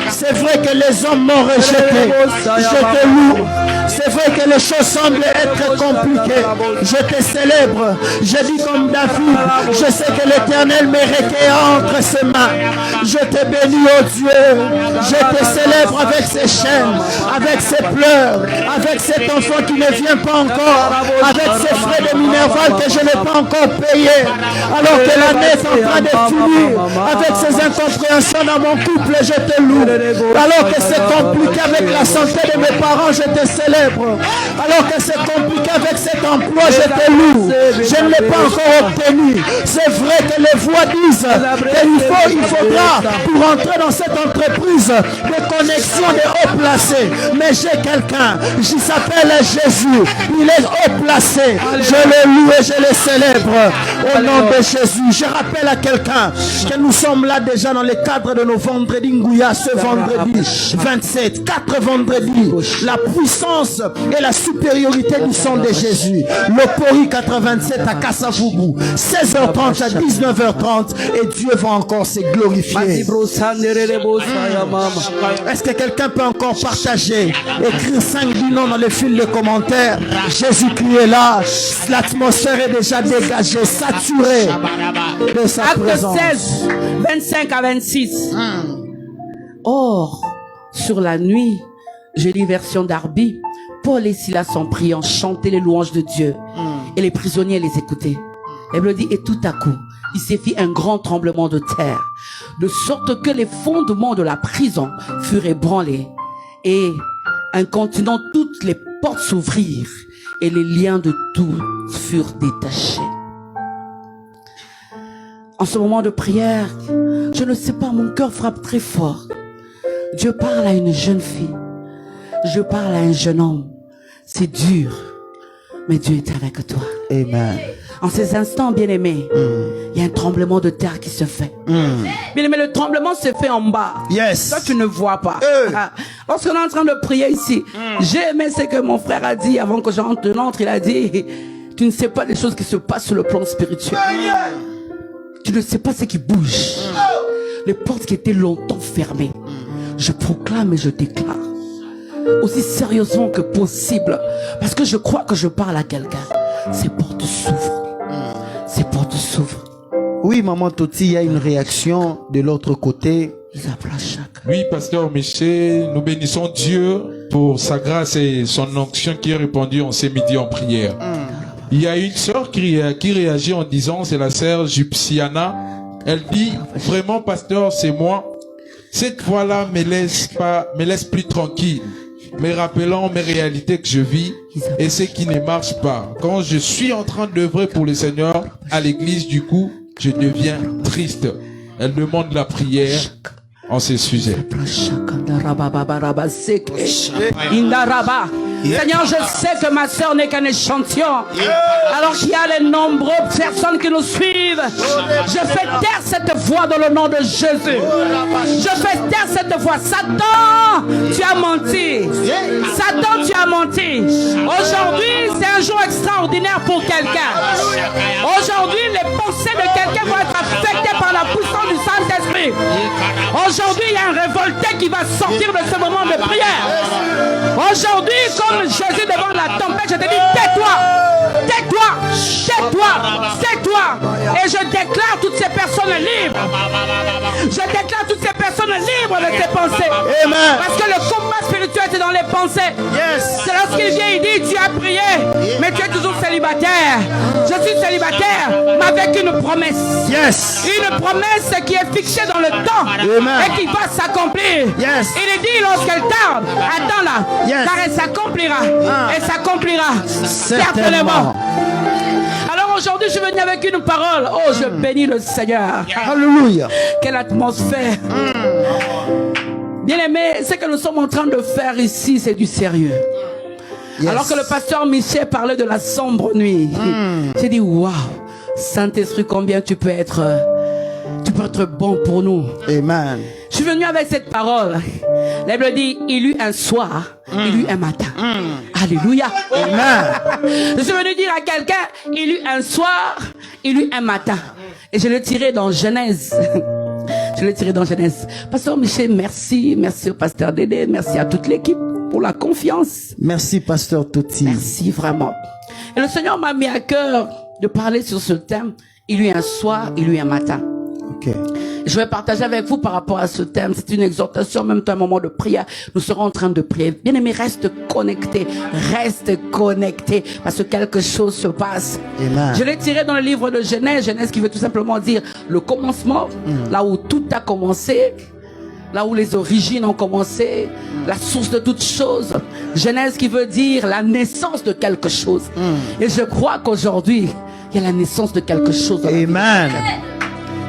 C'est vrai que les hommes m'ont rejeté. Je te loue. C'est vrai que les choses semblent être compliquées. Je te célèbre. Je dis comme David, je sais que l'Éternel me recueillera entre ses mains. Je te bénis, oh Dieu. Je te célèbre avec ses chaînes, avec ses pleurs, avec cet enfant qui ne vient pas encore, avec ses frais de minerval que je n'ai pas encore payé, alors que l'année est en train de finir, avec ses incompréhensions dans mon couple, je te loue. Alors que c'est compliqué avec la santé de mes parents, je te célèbre. Alors que c'est compliqué avec cet emploi, je te loue. Je ne l'ai pas encore obtenu. C'est vrai que les voix disent qu'il faudra pour entrer dans cette entreprise des connexions de haut placé. Mais j'ai quelqu'un, il s'appelle Jésus. Il est haut placé. Je le loue et je le célèbre au nom de Jésus. Je rappelle à quelqu'un que nous sommes là déjà dans le cadre de nos vendredis Ngouya ce vendredi 27. 4 vendredis. La puissance et la supériorité du sang de Jésus. L'Opori 87 à Kassavubu. 16h30 à 19h30. Et Dieu va encore se glorifier. Est-ce que quelqu'un peut encore partager, écrire 5 noms dans le fil de commentaires? Jésus-Christ est là. L'atmosphère est déjà dégagée, saturée de sa présence. Acte 16, 25 à 26. Or, sur la nuit, je lis version d'Arbi, Paul et Silas en priant chantaient les louanges de Dieu et les prisonniers les écoutaient. Elle me dit, et tout à coup, il s'est fait un grand tremblement de terre, de sorte que les fondements de la prison furent ébranlés et incontinent toutes les portes s'ouvrirent et les liens de tout furent détachés. En ce moment de prière, je ne sais pas, mon cœur frappe très fort. Dieu parle à une jeune fille. Je parle à un jeune homme. C'est dur, mais Dieu est avec toi. Amen. En ces instants, bien-aimés, il y a un tremblement de terre qui se fait. Bien-aimé, le tremblement se fait en bas. Yes. Toi, tu ne vois pas. Lorsqu'on est en train de prier ici, j'ai aimé ce que mon frère a dit avant que j'entre. Il a dit, tu ne sais pas les choses qui se passent sur le plan spirituel. Tu ne sais pas ce qui bouge. Les portes qui étaient longtemps fermées. Je proclame et je déclare. Aussi sérieusement que possible. Parce que je crois que je parle à quelqu'un. Ces portes s'ouvrent. Ces portes s'ouvrent. Oui, maman Toti, il y a une réaction de l'autre côté. Oui, pasteur Michel, nous bénissons Dieu pour sa grâce et son onction qui est répandue en ces midis en prière. Il y a une sœur qui réagit en disant, c'est la sœur Gypsiana. Elle dit, vraiment pasteur, c'est moi. Cette fois-là me laisse plus tranquille, me rappelant mes réalités que je vis et ce qui ne marche pas. Quand je suis en train d'œuvrer pour le Seigneur à l'église, du coup, je deviens triste. Elle demande la prière en ces sujets. Seigneur, je sais que ma sœur n'est qu'un échantillon. Alors qu'il y a les nombreuses personnes qui nous suivent. Je fais taire cette voix dans le nom de Jésus. Je fais taire cette voix. Satan, tu as menti. Satan, tu as menti. Aujourd'hui, c'est un jour extraordinaire pour quelqu'un. Aujourd'hui, les pensées de quelqu'un vont être affectées par la puissance du Saint-Esprit. Aujourd'hui, il y a un révolté qui va sortir de ce moment de prière. Aujourd'hui, comme Jésus devant la tempête, je te dis, tais-toi, tais-toi, tais-toi, tais-toi. Et je déclare toutes ces personnes libres. Je déclare toutes ces personnes libres de tes pensées. Amen. Parce que le combat spirituel est dans les pensées. Yes. C'est lorsqu'il vient, il dit, tu as prié, mais tu es toujours célibataire. Je suis célibataire, mais avec une promesse. Yes. Une promesse qui est fixée dans le temps. Amen. Et qui va s'accomplir. Yes. Il est dit lorsqu'elle tarde, attends-la, Yes. car elle s'accomplira. Elle s'accomplira Certainement. Alors aujourd'hui, je suis venu avec une parole. Oh, je bénis le Seigneur. Alléluia. Quelle atmosphère. Bien aimé, ce que nous sommes en train de faire ici, c'est du sérieux. Yes. Alors que le pasteur Michel parlait de la sombre nuit, j'ai dit, waouh, Saint-Esprit, combien tu peux être bon pour nous. Amen. Je suis venu avec cette parole. La Bible dit, il eut un soir, il eut un matin. Alléluia. Amen. Je suis venu dire à quelqu'un, il eut un soir, il eut un matin. Et je l'ai tiré dans Genèse. Je l'ai tiré dans Genèse. Pasteur Michel, merci. Merci au pasteur Dédé. Merci à toute l'équipe pour la confiance. Merci, pasteur Toti. Merci vraiment. Et le Seigneur m'a mis à cœur de parler sur ce thème. Il eut un soir, il eut un matin. Ok. Je vais partager avec vous par rapport à ce thème. C'est une exhortation, même un moment de prière. Nous serons en train de prier. Bien-aimé, reste connecté. Reste connecté. Parce que quelque chose se passe. Amen. Je l'ai tiré dans le livre de Genèse. Genèse qui veut tout simplement dire le commencement. Là où tout a commencé. Là où les origines ont commencé. La source de toutes choses. Genèse qui veut dire la naissance de quelque chose. Et je crois qu'aujourd'hui, il y a la naissance de quelque chose. Dans la vie. Amen.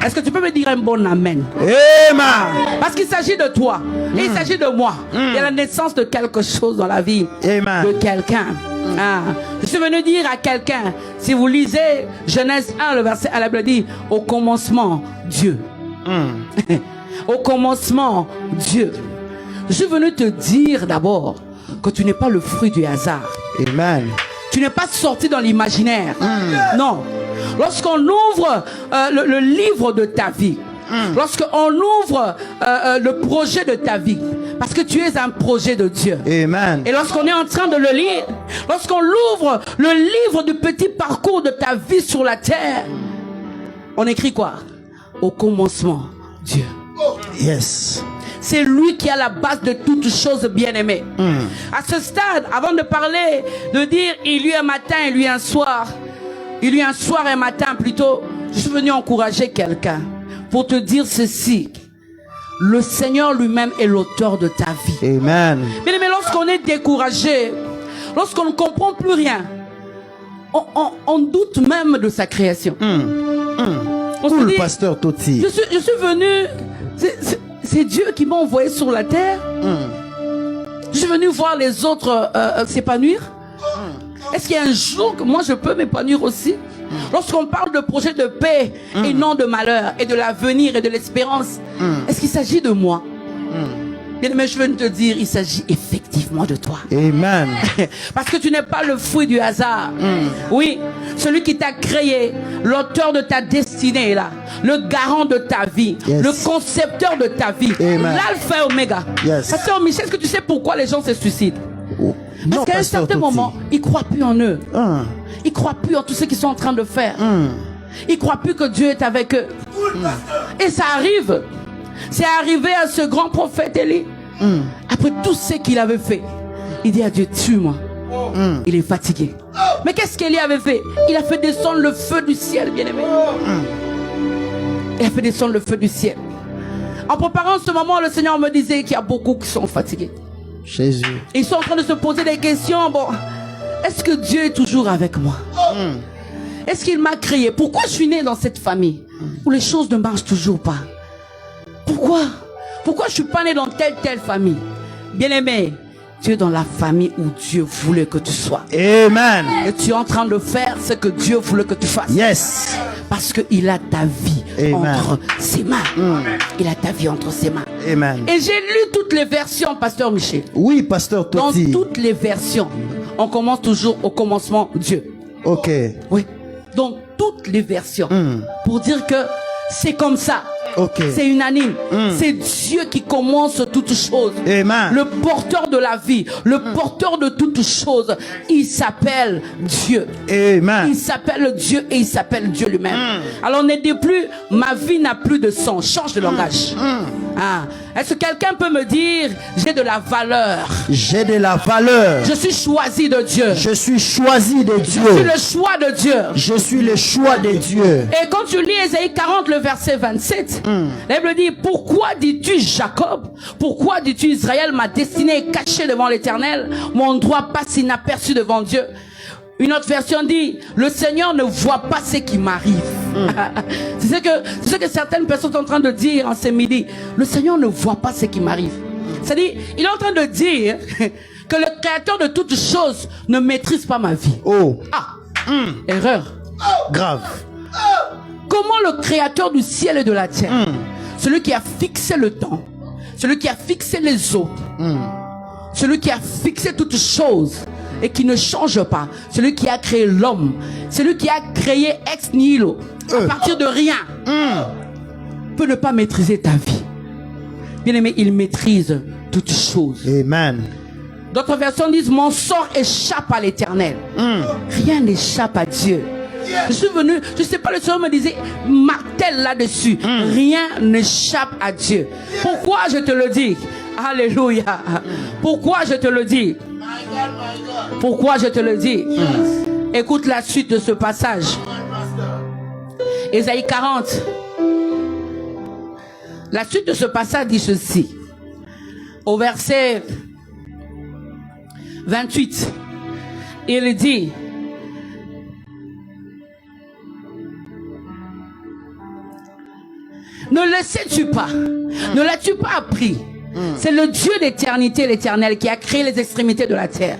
Est-ce que tu peux me dire un bon amen? Amen. Parce qu'il s'agit de toi. Et il s'agit de moi. Il y a la naissance de quelque chose dans la vie Amen. de quelqu'un. Ah. Je suis venu dire à quelqu'un, si vous lisez Genèse 1, le verset 1, la Bible dit, au commencement, Dieu. Au commencement, Dieu. Je suis venu te dire d'abord que tu n'es pas le fruit du hasard. Amen. Tu n'es pas sorti dans l'imaginaire. Non. Lorsqu'on ouvre le livre de ta vie, lorsqu'on ouvre le projet de ta vie, parce que tu es un projet de Dieu. Amen. Et lorsqu'on est en train de le lire, lorsqu'on ouvre le livre du petit parcours de ta vie sur la terre, on écrit quoi? Au commencement, Dieu. Yes. C'est lui qui a la base de toutes choses, bien-aimées. À ce stade, avant de parler, de dire il y eut un matin, il y eut un soir, il y eut un soir et un matin plutôt, je suis venu encourager quelqu'un pour te dire ceci. Le Seigneur lui-même est l'auteur de ta vie. Amen. Bien-aimé, lorsqu'on est découragé, lorsqu'on ne comprend plus rien, on doute même de sa création. On se Cool, dit, pasteur Toti. je suis venu, c'est Dieu qui m'a envoyé sur la terre. Je suis venu voir les autres s'épanouir. Est-ce qu'il y a un jour que moi je peux m'épanouir aussi? Lorsqu'on parle de projet de paix et non de malheur et de l'avenir et de l'espérance, est-ce qu'il s'agit de moi? Bien, mais je veux te dire, il s'agit effectivement de toi. Amen. Parce que tu n'es pas le fruit du hasard. Oui, celui qui t'a créé, l'auteur de ta destinée est là, le garant de ta vie, Yes. le concepteur de ta vie, Amen. l'alpha et oméga. Yes. Pasteur Michel, est-ce que tu sais pourquoi les gens se suicident? Parce qu'à un pasteur certain Toti. moment, ils ne croient plus en eux. Ils ne croient plus en tout ce qu'ils sont en train de faire. Ils ne croient plus que Dieu est avec eux. Et ça arrive. C'est arrivé à ce grand prophète Élie. Après tout ce qu'il avait fait, il dit à Dieu, tue-moi. Il est fatigué. Mais qu'est-ce qu'Élie avait fait? Il a fait descendre le feu du ciel, bien-aimé. Il a fait descendre le feu du ciel. En préparant ce moment, le Seigneur me disait qu'il y a beaucoup qui sont fatigués. Jésus. Ils sont en train de se poser des questions. Bon, est-ce que Dieu est toujours avec moi? Est-ce qu'il m'a créé? Pourquoi je suis né dans cette famille où les choses ne marchent toujours pas? Pourquoi? Pourquoi je suis pas né dans telle famille? Bien-aimé, tu es dans la famille où Dieu voulait que tu sois. Amen. Et tu es en train de faire ce que Dieu voulait que tu fasses. Yes. Parce qu'il a ta vie Amen. entre ses mains. Il a ta vie entre ses mains. Amen. Et j'ai lu toutes les versions, pasteur Michel. Oui, pasteur Dans Toti. toutes les versions, on commence toujours au commencement Dieu. Ok. Oui. Dans toutes les versions. Pour dire que c'est comme ça. Ok. C'est unanime. C'est Dieu qui commence toutes choses. Amen. Le porteur de la vie, le porteur de toutes choses, il s'appelle Dieu. Amen. Il s'appelle Dieu et il s'appelle Dieu lui-même. Alors ne dis plus, ma vie n'a plus de sens. Change de langage. Ah. Est-ce que quelqu'un peut me dire, j'ai de la valeur? J'ai de la valeur. Je suis choisi de Dieu. Je suis choisi de Je suis Dieu. le choix de Dieu. Je suis le choix de Dieu. Et quand tu lis Ésaïe 40, le verset 27, la Bible dit, pourquoi dis-tu Jacob? Pourquoi dis-tu Israël? Ma destinée est cachée devant l'Éternel. Mon droit passe inaperçu devant Dieu. Une autre version dit, le Seigneur ne voit pas ce qui m'arrive. C'est ce que certaines personnes sont en train de dire en ce midi. Le Seigneur ne voit pas ce qui m'arrive. C'est-à-dire, il est en train de dire que le créateur de toutes choses ne maîtrise pas ma vie. Oh. Ah, erreur. Grave. Comment le créateur du ciel et de la terre, celui qui a fixé le temps, celui qui a fixé les eaux, celui qui a fixé toutes choses et qui ne change pas, celui qui a créé l'homme, celui qui a créé ex nihilo, à partir de rien, peut ne pas maîtriser ta vie. Bien-aimé, il maîtrise toutes choses. Amen. D'autres versions disent, mon sort échappe à l'Éternel. Rien n'échappe à Dieu. Je suis venu, je ne sais pas, le Seigneur me disait, martèle là-dessus. Rien n'échappe à Dieu. Pourquoi je te le dis? Alléluia. Pourquoi je te le dis? Pourquoi je te le dis? Écoute la suite de ce passage. Ésaïe 40. La suite de ce passage dit ceci. Au verset 28, il dit, ne le sais-tu pas? Ne l'as-tu pas appris? C'est le Dieu d'éternité, l'Éternel, qui a créé les extrémités de la terre.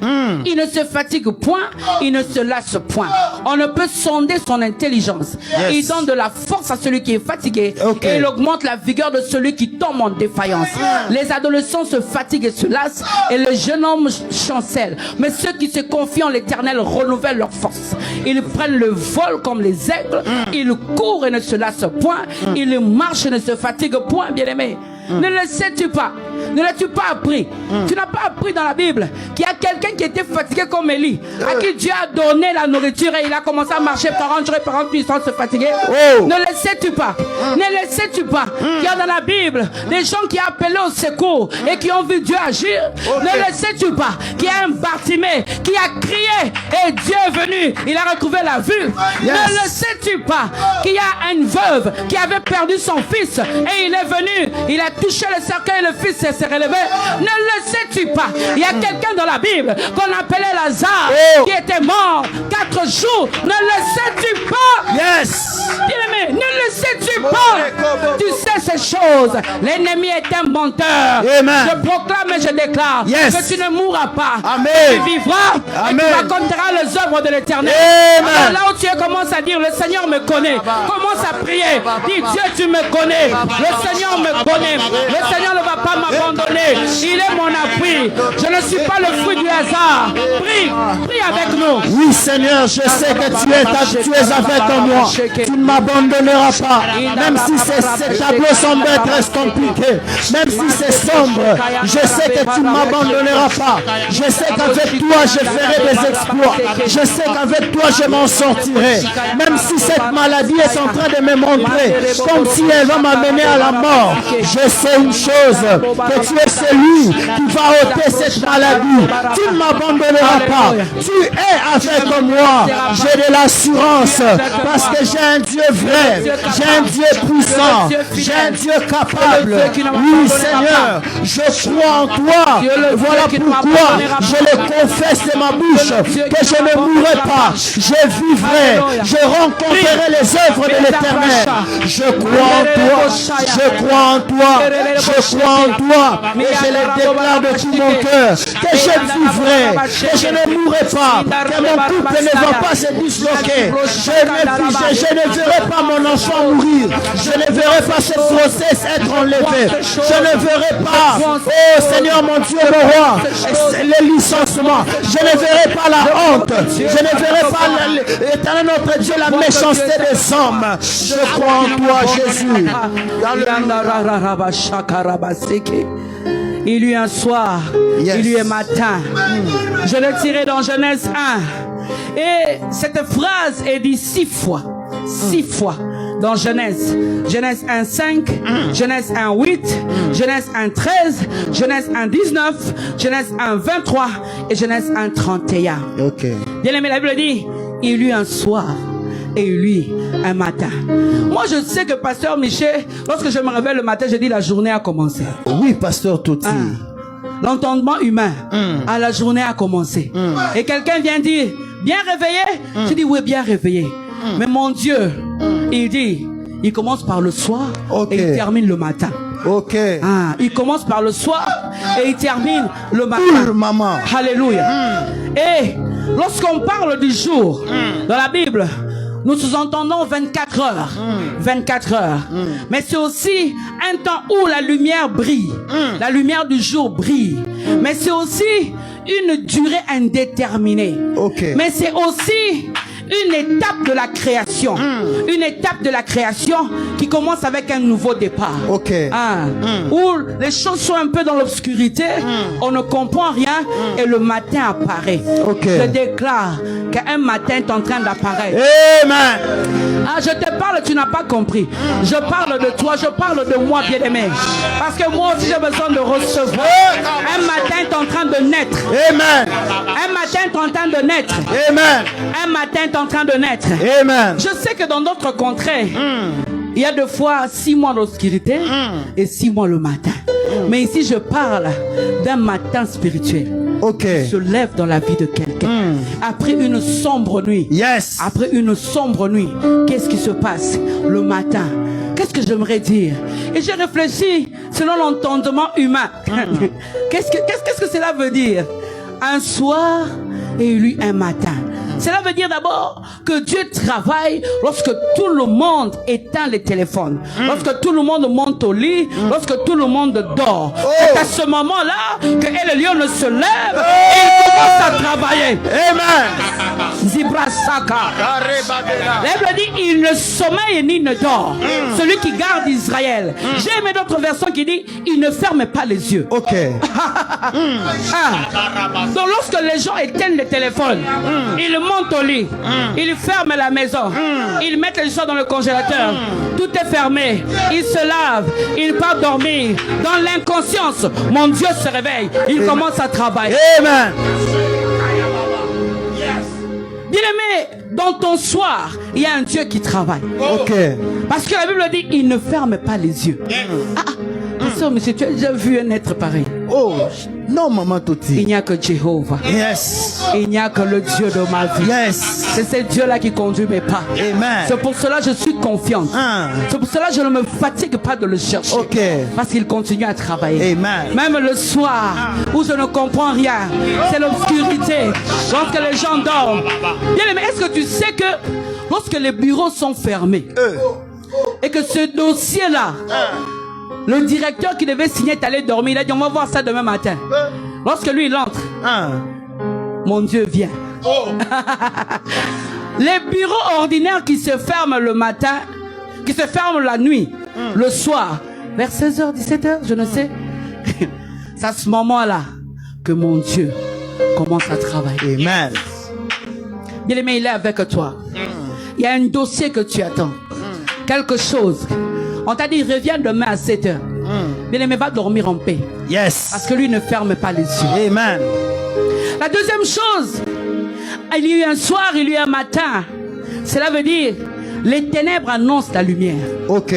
Il ne se fatigue point, il ne se lasse point. On ne peut sonder son intelligence. Il donne de la force à celui qui est fatigué et il augmente la vigueur de celui qui tombe en défaillance. Les adolescents se fatiguent et se lassent et le jeune homme chancelle. Mais ceux qui se confient en l'Éternel renouvellent leur force. Ils prennent le vol comme les aigles. Ils courent et ne se lassent point. Ils marchent et ne se fatiguent point, bien-aimés. Ne le sais-tu pas? Ne l'as-tu pas appris? Tu n'as pas appris dans la Bible qu'il y a quelqu'un qui était fatigué comme Élie, à qui Dieu a donné la nourriture et il a commencé à marcher 40 jours et 40 nuits sans se fatiguer? Ne le sais-tu pas? Ne le sais-tu pas qu'il y a dans la Bible des gens qui ont appelé au secours et qui ont vu Dieu agir? Ne le sais-tu pas qu'il y a un Bartimée qui a crié et Dieu est venu, il a retrouvé la vue? Ne le sais-tu pas qu'il y a une veuve qui avait perdu son fils et il est venu, il a touché le cercueil et le fils s'est relevé? Ne le sais-tu pas? Il y a quelqu'un dans la Bible qu'on appelait Lazare qui était mort 4 jours. Ne le sais-tu pas? Bien-aimé, ne le sais-tu pas? Tu sais ces choses. L'ennemi est un menteur. Je proclame et je déclare que tu ne mourras pas. Tu vivras et tu raconteras les œuvres de l'Éternel. Alors là où tu commences à dire, le Seigneur me connaît, commence à prier. Dis, Dieu, tu me connais. Le Seigneur me connaît. Le Seigneur ne va pas m'abandonner. Il est mon appui. Je ne suis pas le fruit du hasard. Prie, prie avec nous. Oui, Seigneur, je sais que tu es avec moi. Tu ne m'abandonneras pas. Même si ces tableaux semblent être compliqués, même si c'est sombre, je sais que tu ne m'abandonneras pas. Je sais qu'avec toi, je ferai des exploits. Je sais qu'avec toi, je m'en sortirai. Même si cette maladie est en train de me montrer comme si elle va m'amener à la mort, je sais une chose, que tu es celui qui va ôter cette maladie. Tu ne m'abandonneras pas. Tu es avec moi. J'ai de l'assurance parce que j'ai un Dieu vrai, j'ai un Dieu puissant, j'ai un Dieu capable. Oui, Seigneur, je crois en toi. Voilà pourquoi je le confesse de ma bouche que je ne mourrai pas, je vivrai, je rencontrerai les œuvres de l'Éternel. Je crois en toi, je crois en toi, je crois en toi et je le déclare de tout mon cœur que je vivrai, que je ne mourrai pas, que mon couple ne va pas se disloquer. Je ne verrai pas mon enfant mourir, je ne verrai pas cette grossesse être enlevée, je ne verrai pas, oh Seigneur mon Dieu, mon roi, le licenciement, je ne verrai pas la honte, je ne verrai pas, éternel notre Dieu, la méchanceté des hommes. Je crois en toi, Jésus. Il y eut un soir, il y eut un matin. Je l'ai tiré dans Genèse 1. Et cette phrase est dit 6 fois. 6 fois dans Genèse. Genèse 1, 5, Genèse 1, 8, Genèse 1, 13, Genèse 1, 19, Genèse 1, 23 et Genèse 1, 31. Bien aimé, la Bible dit, il y eut un soir et lui un matin. Moi je sais que pasteur Michel, lorsque je me réveille le matin, je dis la journée a commencé. Oui, pasteur Toti. L'entendement humain à la journée a commencé. Et quelqu'un vient dire, bien réveillé? Je dis oui, bien réveillé. Mais mon Dieu, il dit, il commence par le soir et il termine le matin. Ok. Ah, il commence par le soir et il termine le matin. Pour maman. Alléluia. Et lorsqu'on parle du jour dans la Bible, nous sous-entendons 24 heures. 24 heures. Mais c'est aussi un temps où la lumière brille. La lumière du jour brille. Mais c'est aussi une durée indéterminée. Ok. Mais c'est aussi une étape de la création. Une étape de la création qui commence avec un nouveau départ. Ok. Où les choses sont un peu dans l'obscurité, on ne comprend rien et le matin apparaît. Ok. Je déclare qu'un matin est en train d'apparaître. Amen. Ah, je te parle, tu n'as pas compris. Je parle de toi, je parle de moi, bien-aimé. Parce que moi aussi j'ai besoin de recevoir. Un matin est en train de naître. Amen. Un matin est en train de naître. Amen. Un matin est en train de naître. Amen. Je sais que dans d'autres contrées, il y a 2 fois 6 mois d'obscurité et 6 mois le matin. Mais ici, je parle d'un matin spirituel. Ok. Se lève dans la vie de quelqu'un. Après une sombre nuit. Yes. Après une sombre nuit, qu'est-ce qui se passe le matin? Qu'est-ce que j'aimerais dire? Et j'ai réfléchi selon l'entendement humain. Qu'est-ce que cela veut dire? Un soir et lui un matin. Cela veut dire d'abord que Dieu travaille lorsque tout le monde éteint les téléphones, lorsque tout le monde monte au lit, lorsque tout le monde dort. C'est à ce moment-là que le lion se lève et il commence à travailler. Amen. Zibra Saka. La Bible dit il ne sommeille ni ne dort. Celui qui garde Israël. J'ai aimé d'autres versions qui dit il ne ferme pas les yeux. Ok. Donc lorsque les gens éteignent le téléphone, ils montent au lit, ils ferment la maison, ils mettent les choses dans le congélateur, tout est fermé, ils se lavent, ils partent dormir. Dans l'inconscience, mon Dieu se réveille, il commence à travailler. Amen. Bien-aimé, dans ton soir, il y a un Dieu qui travaille. Ok. Parce que la Bible dit, il ne ferme pas les yeux. Monsieur, tu as déjà vu un être pareil? Oh, non, maman Toti. Il n'y a que Jéhovah. Yes. Il n'y a que le Dieu de ma vie. Yes. C'est ce Dieu-là qui conduit mes pas. Amen. C'est pour cela que je suis confiante. C'est pour cela que je ne me fatigue pas de le chercher. Ok. Parce qu'il continue à travailler. Amen. Même le soir où je ne comprends rien, c'est l'obscurité. Lorsque les gens dorment. Bien aimé, est-ce que tu sais que lorsque les bureaux sont fermés et que ce dossier-là, le directeur qui devait signer est allé dormir, il a dit on va voir ça demain matin. Lorsque lui il entre, mon Dieu vient. Les bureaux ordinaires qui se ferment le matin, qui se ferment la nuit, le soir, vers 16h, 17h, je ne sais. C'est à ce moment-là que mon Dieu commence à travailler. Amen. Bien-aimé, il est avec toi. Il y a un dossier que tu attends. Quelque chose. On t'a dit, reviens demain à 7h. Bien-aimé, va dormir en paix. Yes. Parce que lui ne ferme pas les yeux. Amen. La deuxième chose, il y a eu un soir, il y a eu un matin. Cela veut dire, les ténèbres annoncent la lumière. Ok.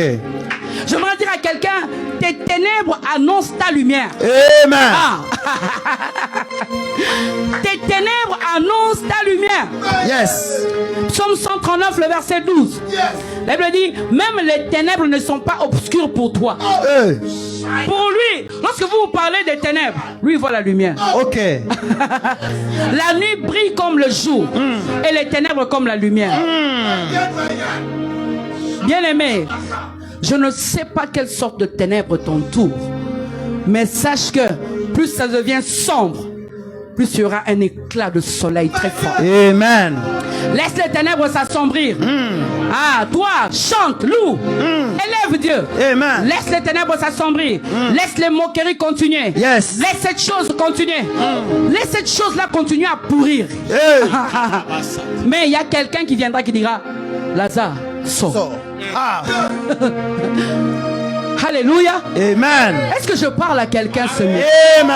J'aimerais dire à quelqu'un, tes ténèbres annoncent ta lumière. Amen. Tes ténèbres annoncent ta lumière. Yes. Psaume 139, le verset 12. La Bible dit, même les ténèbres ne sont pas obscures pour toi. Pour lui, lorsque vous parlez des ténèbres, lui voit la lumière. Ok. La nuit brille comme le jour et les ténèbres comme la lumière. Bien-aimé, je ne sais pas quelle sorte de ténèbres t'entoure, mais sache que plus ça devient sombre, plus il y aura un éclat de soleil très fort. Amen. Laisse les ténèbres s'assombrir. Toi, chante, loue, élève Dieu. Amen. Laisse les ténèbres s'assombrir. Laisse les moqueries continuer. Yes. Laisse cette chose continuer. Laisse cette chose-là continuer à pourrir. Mais il y a quelqu'un qui viendra qui dira, Lazare, sors. Alléluia. Amen. Est-ce que je parle à quelqu'un ce matin? Amen.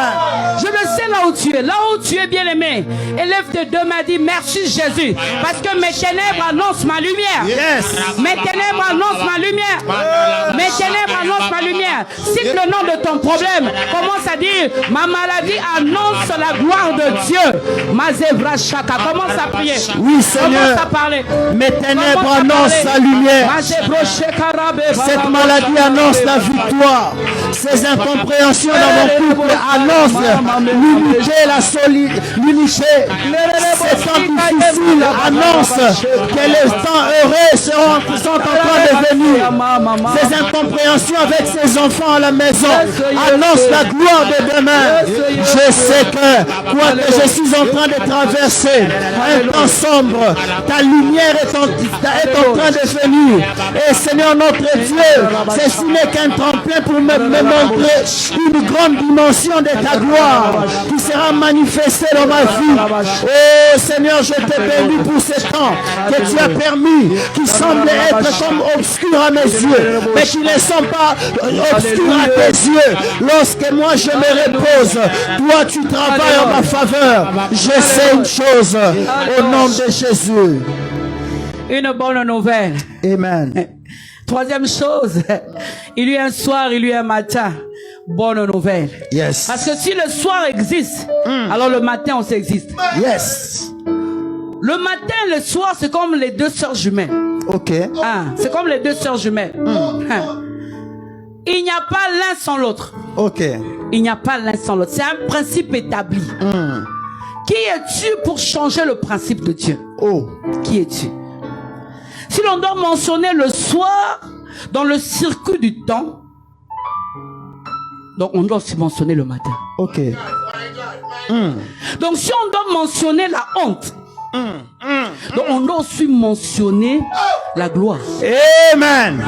Je le sais là où tu es. Là où tu es, bien-aimé. Élève tes deux mains, dis merci Jésus. Parce que mes ténèbres annoncent ma lumière. Yes. Mes ténèbres annoncent ma lumière. Mes ténèbres annoncent ma lumière. Cite le nom de ton problème. Commence à dire, ma maladie annonce la gloire de Dieu. Ma zébra chaka. Commence à prier. Oui, Seigneur. Commence à parler. Mes ténèbres annoncent la lumière. Cette maladie annonce la ta victoire. Ces incompréhensions dans mon couple annoncent l'unité, la solidité, l'unité. Ces temps difficiles annoncent que les temps heureux sont en train de venir. Ces incompréhensions avec ses enfants à la maison annoncent la gloire de demain. Je sais que quoi que je suis en train de traverser un temps sombre, ta lumière est en train de venir. Et Seigneur notre Dieu, ceci n'est qu'un tremplin pour me montrer une grande dimension de ta gloire qui sera manifestée dans ma vie. Oh Seigneur, je te bénis pour ce temps que tu as permis, qui semble être comme obscur à mes yeux, mais qui ne sont pas obscurs à tes yeux. Lorsque moi je me repose, toi tu travailles en ma faveur. Je sais une chose, au nom de Jésus. Une bonne nouvelle. Amen. Troisième chose, il y a un soir, il y a un matin. Bonne nouvelle. Yes. Parce que si le soir existe, alors le matin aussi existe. Yes. Le matin et le soir, c'est comme les deux sœurs jumelles. Ok. C'est comme les deux sœurs jumelles. Il n'y a pas l'un sans l'autre. Ok. Il n'y a pas l'un sans l'autre. C'est un principe établi. Qui es-tu pour changer le principe de Dieu? Oh. Qui es-tu? Si l'on doit mentionner le soir dans le circuit du temps, donc on doit aussi mentionner le matin. Ok. Donc si on doit mentionner la honte, donc on doit aussi mentionner la gloire. Amen.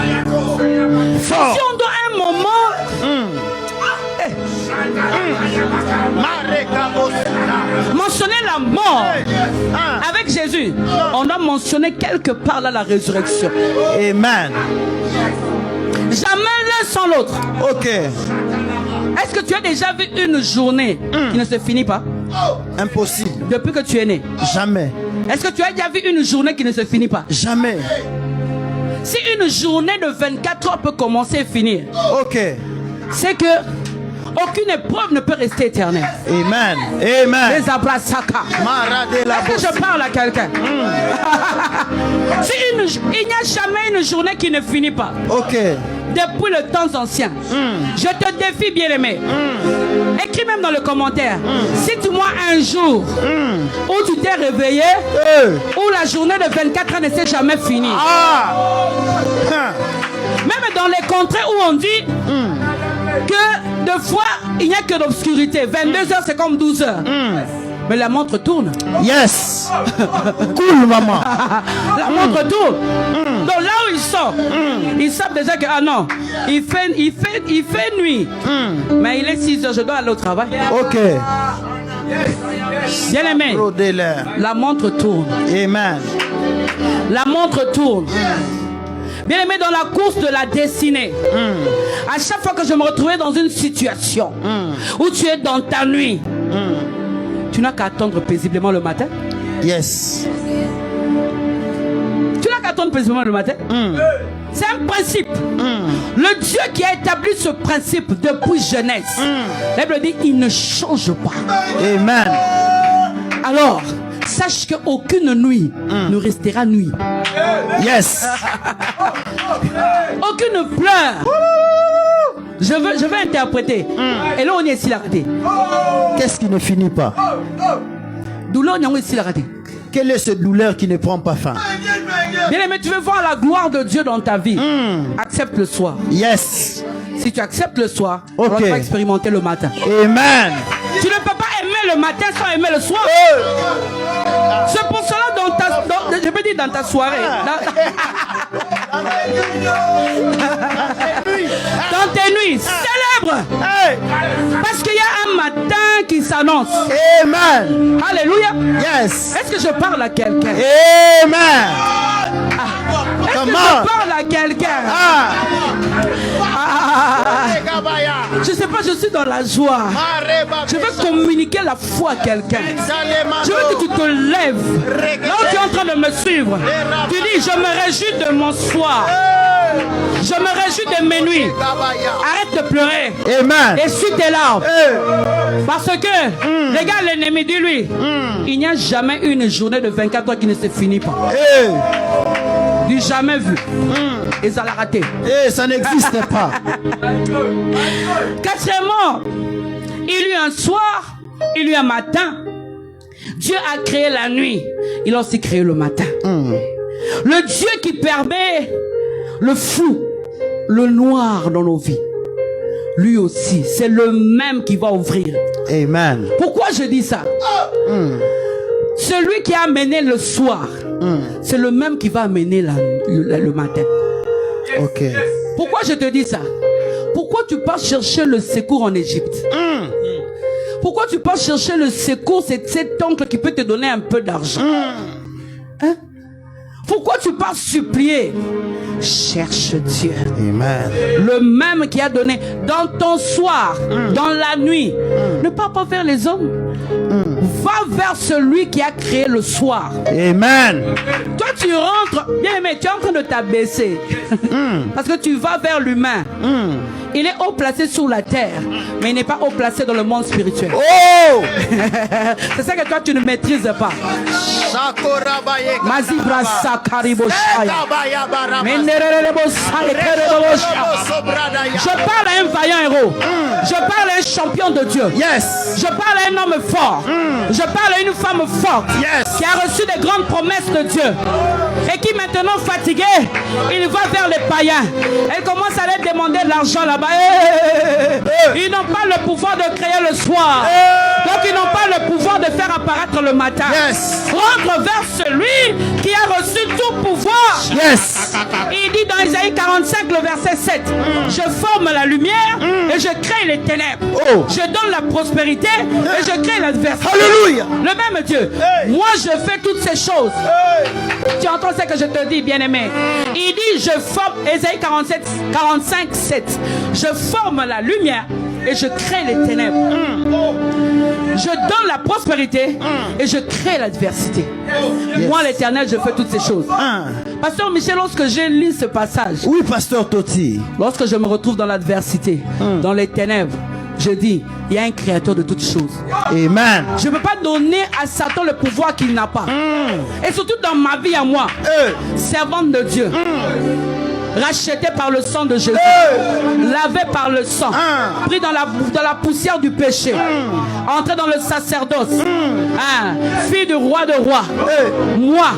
Fort. Si on doit un moment mentionner la mort avec Jésus, on doit mentionner quelque part là la résurrection. Amen. Jamais l'un sans l'autre. Ok. Est-ce que tu as déjà vu une journée qui ne se finit pas? Impossible. Depuis que tu es né. Jamais. Est-ce que tu as déjà vu une journée qui ne se finit pas? Jamais. Si une journée de 24 heures peut commencer et finir, ok, c'est que aucune épreuve ne peut rester éternelle. Amen. Amen. Les abrasaka. Est-ce que je parle à quelqu'un? Il n'y a jamais une journée qui ne finit pas. Ok. Depuis le temps ancien. Je te défie, bien-aimé. Écris même dans le commentaire. Cite-moi un jour où tu t'es réveillé, où la journée de 24 ans ne s'est jamais finie. Même dans les contrées où on dit que de fois il n'y a que l'obscurité. 22 heures c'est comme 12 heures. Mais la montre tourne. Yes. Cool, maman. La montre tourne. Donc là où ils sont, ils savent déjà que ah non, il fait nuit. Mais il est 6 heures, je dois aller au travail. Ok. Bien aimé. La montre tourne. Amen. La montre tourne. Bien aimé, dans la course de la destinée, à chaque fois que je me retrouvais dans une situation où tu es dans ta nuit, tu n'as qu'à attendre paisiblement le matin. Yes. Tu n'as qu'à attendre paisiblement le matin. C'est un principe. Le Dieu qui a établi ce principe depuis jeunesse, la Bible dit, il ne change pas. Amen. Alors, sache qu'aucune nuit ne restera nuit. Yes. Aucune pleure. Je veux interpréter. Et là, on est ici la raté. Qu'est-ce qui ne finit pas? Douleur, on est ici la raté. Quelle est cette douleur qui ne prend pas fin? Bien aimé, tu veux voir la gloire de Dieu dans ta vie. Accepte le soir. Yes. Si tu acceptes le soir, on va expérimenter le matin. Amen. Tu ne peux pas aimer le matin sans aimer le soir. C'est pour cela je peux dire dans ta soirée. Dans tes nuits, célèbre. Parce qu'il y a un matin qui s'annonce. Amen. Alléluia. Yes. Est-ce que je parle à quelqu'un? Amen. Est-ce que je parle à quelqu'un? Je sais pas, je suis dans la joie. Je veux communiquer la foi à quelqu'un. Je veux que tu te lèves. Là où tu es en train de me suivre, tu dis, je me réjouis de mon soir. Je me réjouis de mes nuits. Arrête de pleurer. Amen. Essuie tes larmes. Parce que, regarde l'ennemi, dis-lui, il n'y a jamais une journée de 24 heures qui ne se finit pas. Du Jamais vu. Ils ont raté. Et ça n'existe pas. Quatrièmement, il y eut un soir, il y eut un matin. Dieu a créé la nuit. Il a aussi créé le matin. Le Dieu qui permet le flou, le noir dans nos vies. Lui aussi, c'est le même qui va ouvrir. Amen. Pourquoi je dis ça? Celui qui a amené le soir, c'est le même qui va amener le matin. Ok. Pourquoi je te dis ça? Pourquoi tu pars chercher le secours en Égypte? Pourquoi tu pars chercher le secours? C'est cet oncle qui peut te donner un peu d'argent. Hein? Pourquoi tu pars supplier? Cherche Dieu. Amen. Le même qui a donné dans ton soir, dans la nuit. Ne pars pas vers les hommes. Va vers celui qui a créé le soir. Amen. Toi tu rentres, bien aimé, tu es en train de t'abaisser. Parce que tu vas vers l'humain. Il est haut placé sur la terre, mais il n'est pas haut placé dans le monde spirituel. Oh! C'est ça que toi tu ne maîtrises pas. Je parle à un vaillant héros. Je parle à un champion de Dieu. Yes. Je parle à un homme fort. Je parle à une femme forte. Yes. Qui a reçu des grandes promesses de Dieu. Et qui maintenant fatigué, il va vers les païens. Elle commence à leur demander de l'argent là-bas. Ils n'ont pas le pouvoir de créer le soir. Donc ils n'ont pas le pouvoir de faire apparaître le matin. Yes. Rentre vers celui qui a reçu tout pouvoir. Yes. Il dit dans Isaïe 45, le verset 7, je forme la lumière et je crée les ténèbres. Oh. Je donne la prospérité et je crée l'adversité. Alléluia. Le même Dieu. Moi je fais toutes ces choses. Tu entends ce que je te dis, bien-aimé? Il dit, je forme, Isaïe 45, 7, je forme la lumière et je crée les ténèbres. Je donne la prospérité et je crée l'adversité. Moi, l'Éternel, je fais toutes ces choses. Pasteur Michel, lorsque j'ai lu ce passage, Oui, pasteur Toti. lorsque je me retrouve dans l'adversité, dans les ténèbres, je dis, il y a un créateur de toutes choses. Amen. Je ne peux pas donner à Satan le pouvoir qu'il n'a pas. Et surtout dans ma vie à moi, servante de Dieu. Racheté par le sang de Jésus, lavé par le sang, pris dans la poussière du péché, entré dans le sacerdoce, fille du roi de rois, moi,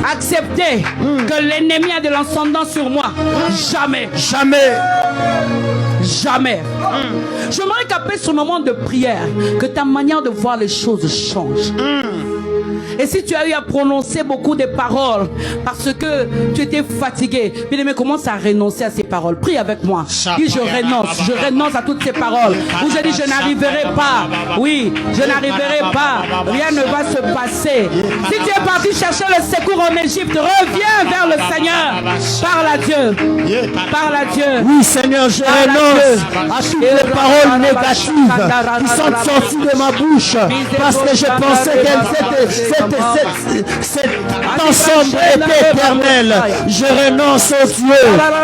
accepté que l'ennemi a de l'ascendant sur moi, jamais, Jamais. jamais. J'aimerais qu'après ce moment de prière, que ta manière de voir les choses change. Et si tu as eu à prononcer beaucoup de paroles parce que tu étais fatigué, bien aimé, commence à renoncer à ces paroles. Prie avec moi. Dis, je renonce à toutes ces paroles. Ou je dis, je n'arriverai pas. Oui, je n'arriverai pas. Rien ne va se passer. Si tu es parti chercher le secours en Égypte, reviens vers le Seigneur. Parle à Dieu. Parle à Dieu. Oui, Seigneur, je renonce à toutes les paroles négatives qui sont sorties de ma bouche parce que je pensais que cet ensemble était éternel. Je renonce au Dieu.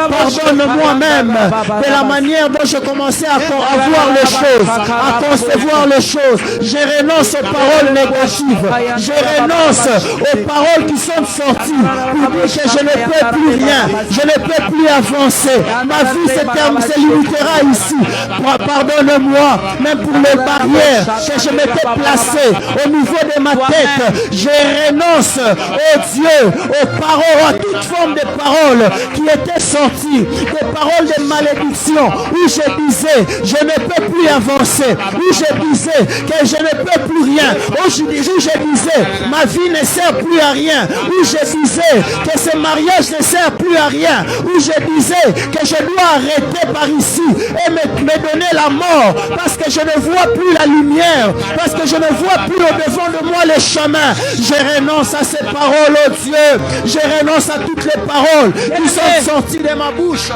Pardonne-moi même de la manière dont je commençais à voir les choses, à concevoir les choses. Je renonce aux paroles négatives. Je renonce aux paroles qui sont sorties pour dire que je ne peux plus rien. Je ne peux plus avancer. Ma vie se limitera ici. Pardonne-moi, même pour les barrières que je m'étais placé au niveau de ma tête. Je renonce au Dieu, aux paroles, à toute forme de paroles qui étaient sorties, des paroles de malédiction, où je disais, je ne peux plus avancer, où je disais que je ne peux plus rien, où je disais, ma vie ne sert plus à rien, où je disais que ce mariage ne sert plus à rien, où je disais que je dois arrêter par ici et me donner la mort, parce que je ne vois plus la lumière, parce que je ne vois plus au devant de moi les chemins. Je renonce à ces paroles, oh Dieu. Je renonce à toutes les paroles qui sont sorties de ma bouche.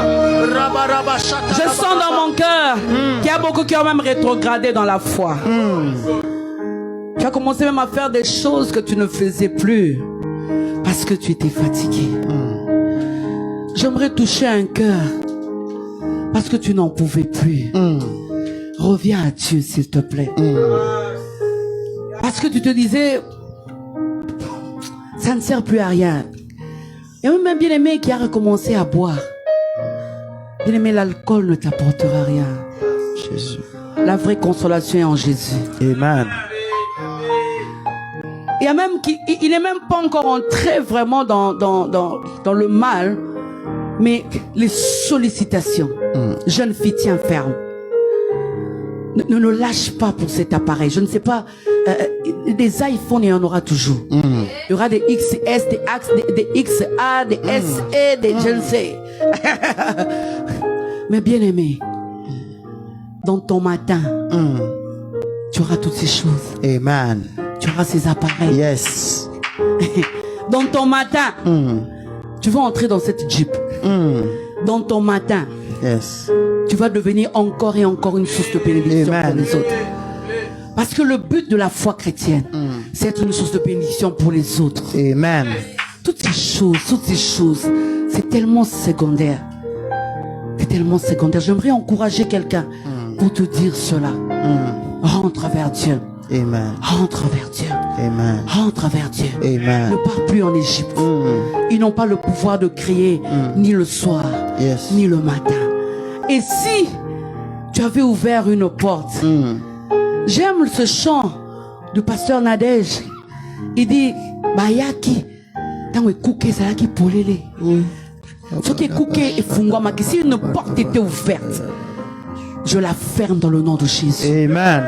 Je sens dans mon cœur qu'il y a beaucoup qui ont même rétrogradé dans la foi. Tu as commencé même à faire des choses que tu ne faisais plus parce que tu étais fatigué. J'aimerais toucher un cœur parce que tu n'en pouvais plus. Reviens à Dieu, s'il te plaît. Parce que tu te disais, ça ne sert plus à rien. Il y a même bien-aimé qui a recommencé à boire. Bien-aimé, l'alcool ne t'apportera rien. Jésus. La vraie consolation est en Jésus. Amen. Il y a même qui, il n'est même pas encore entré vraiment dans le mal, mais les sollicitations. Jeune fille, tiens ferme. Ne lâche pas pour cet appareil. Je ne sais pas, des iPhones, il y en aura toujours. Il y aura des XS, des Ax, des XA, des SE, des je ne sais. Mais bien aimé, dans ton matin, tu auras toutes ces choses. Amen. Tu auras ces appareils. Yes. Dans ton matin, tu vas entrer dans cette Jeep. Dans ton matin, Yes. tu vas devenir encore et encore une source de bénédiction Amen. pour les autres. Parce que le but de la foi chrétienne, c'est être une source de bénédiction pour les autres. Amen. Toutes ces choses, c'est tellement secondaire. C'est tellement secondaire. J'aimerais encourager quelqu'un pour te dire cela. Rentre vers Dieu. Amen. Rentre vers Dieu. Amen. Rentre vers Dieu. Amen. Ne pars plus en Égypte. Ils n'ont pas le pouvoir de crier ni le soir, Yes. ni le matin. Et si tu avais ouvert une porte, j'aime ce chant du pasteur Nadège. Il dit, Bayaki, tant que ça qui polele. Ce qui est cooké et fungwama, si une porte était ouverte, je la ferme dans le nom de Jésus. Amen.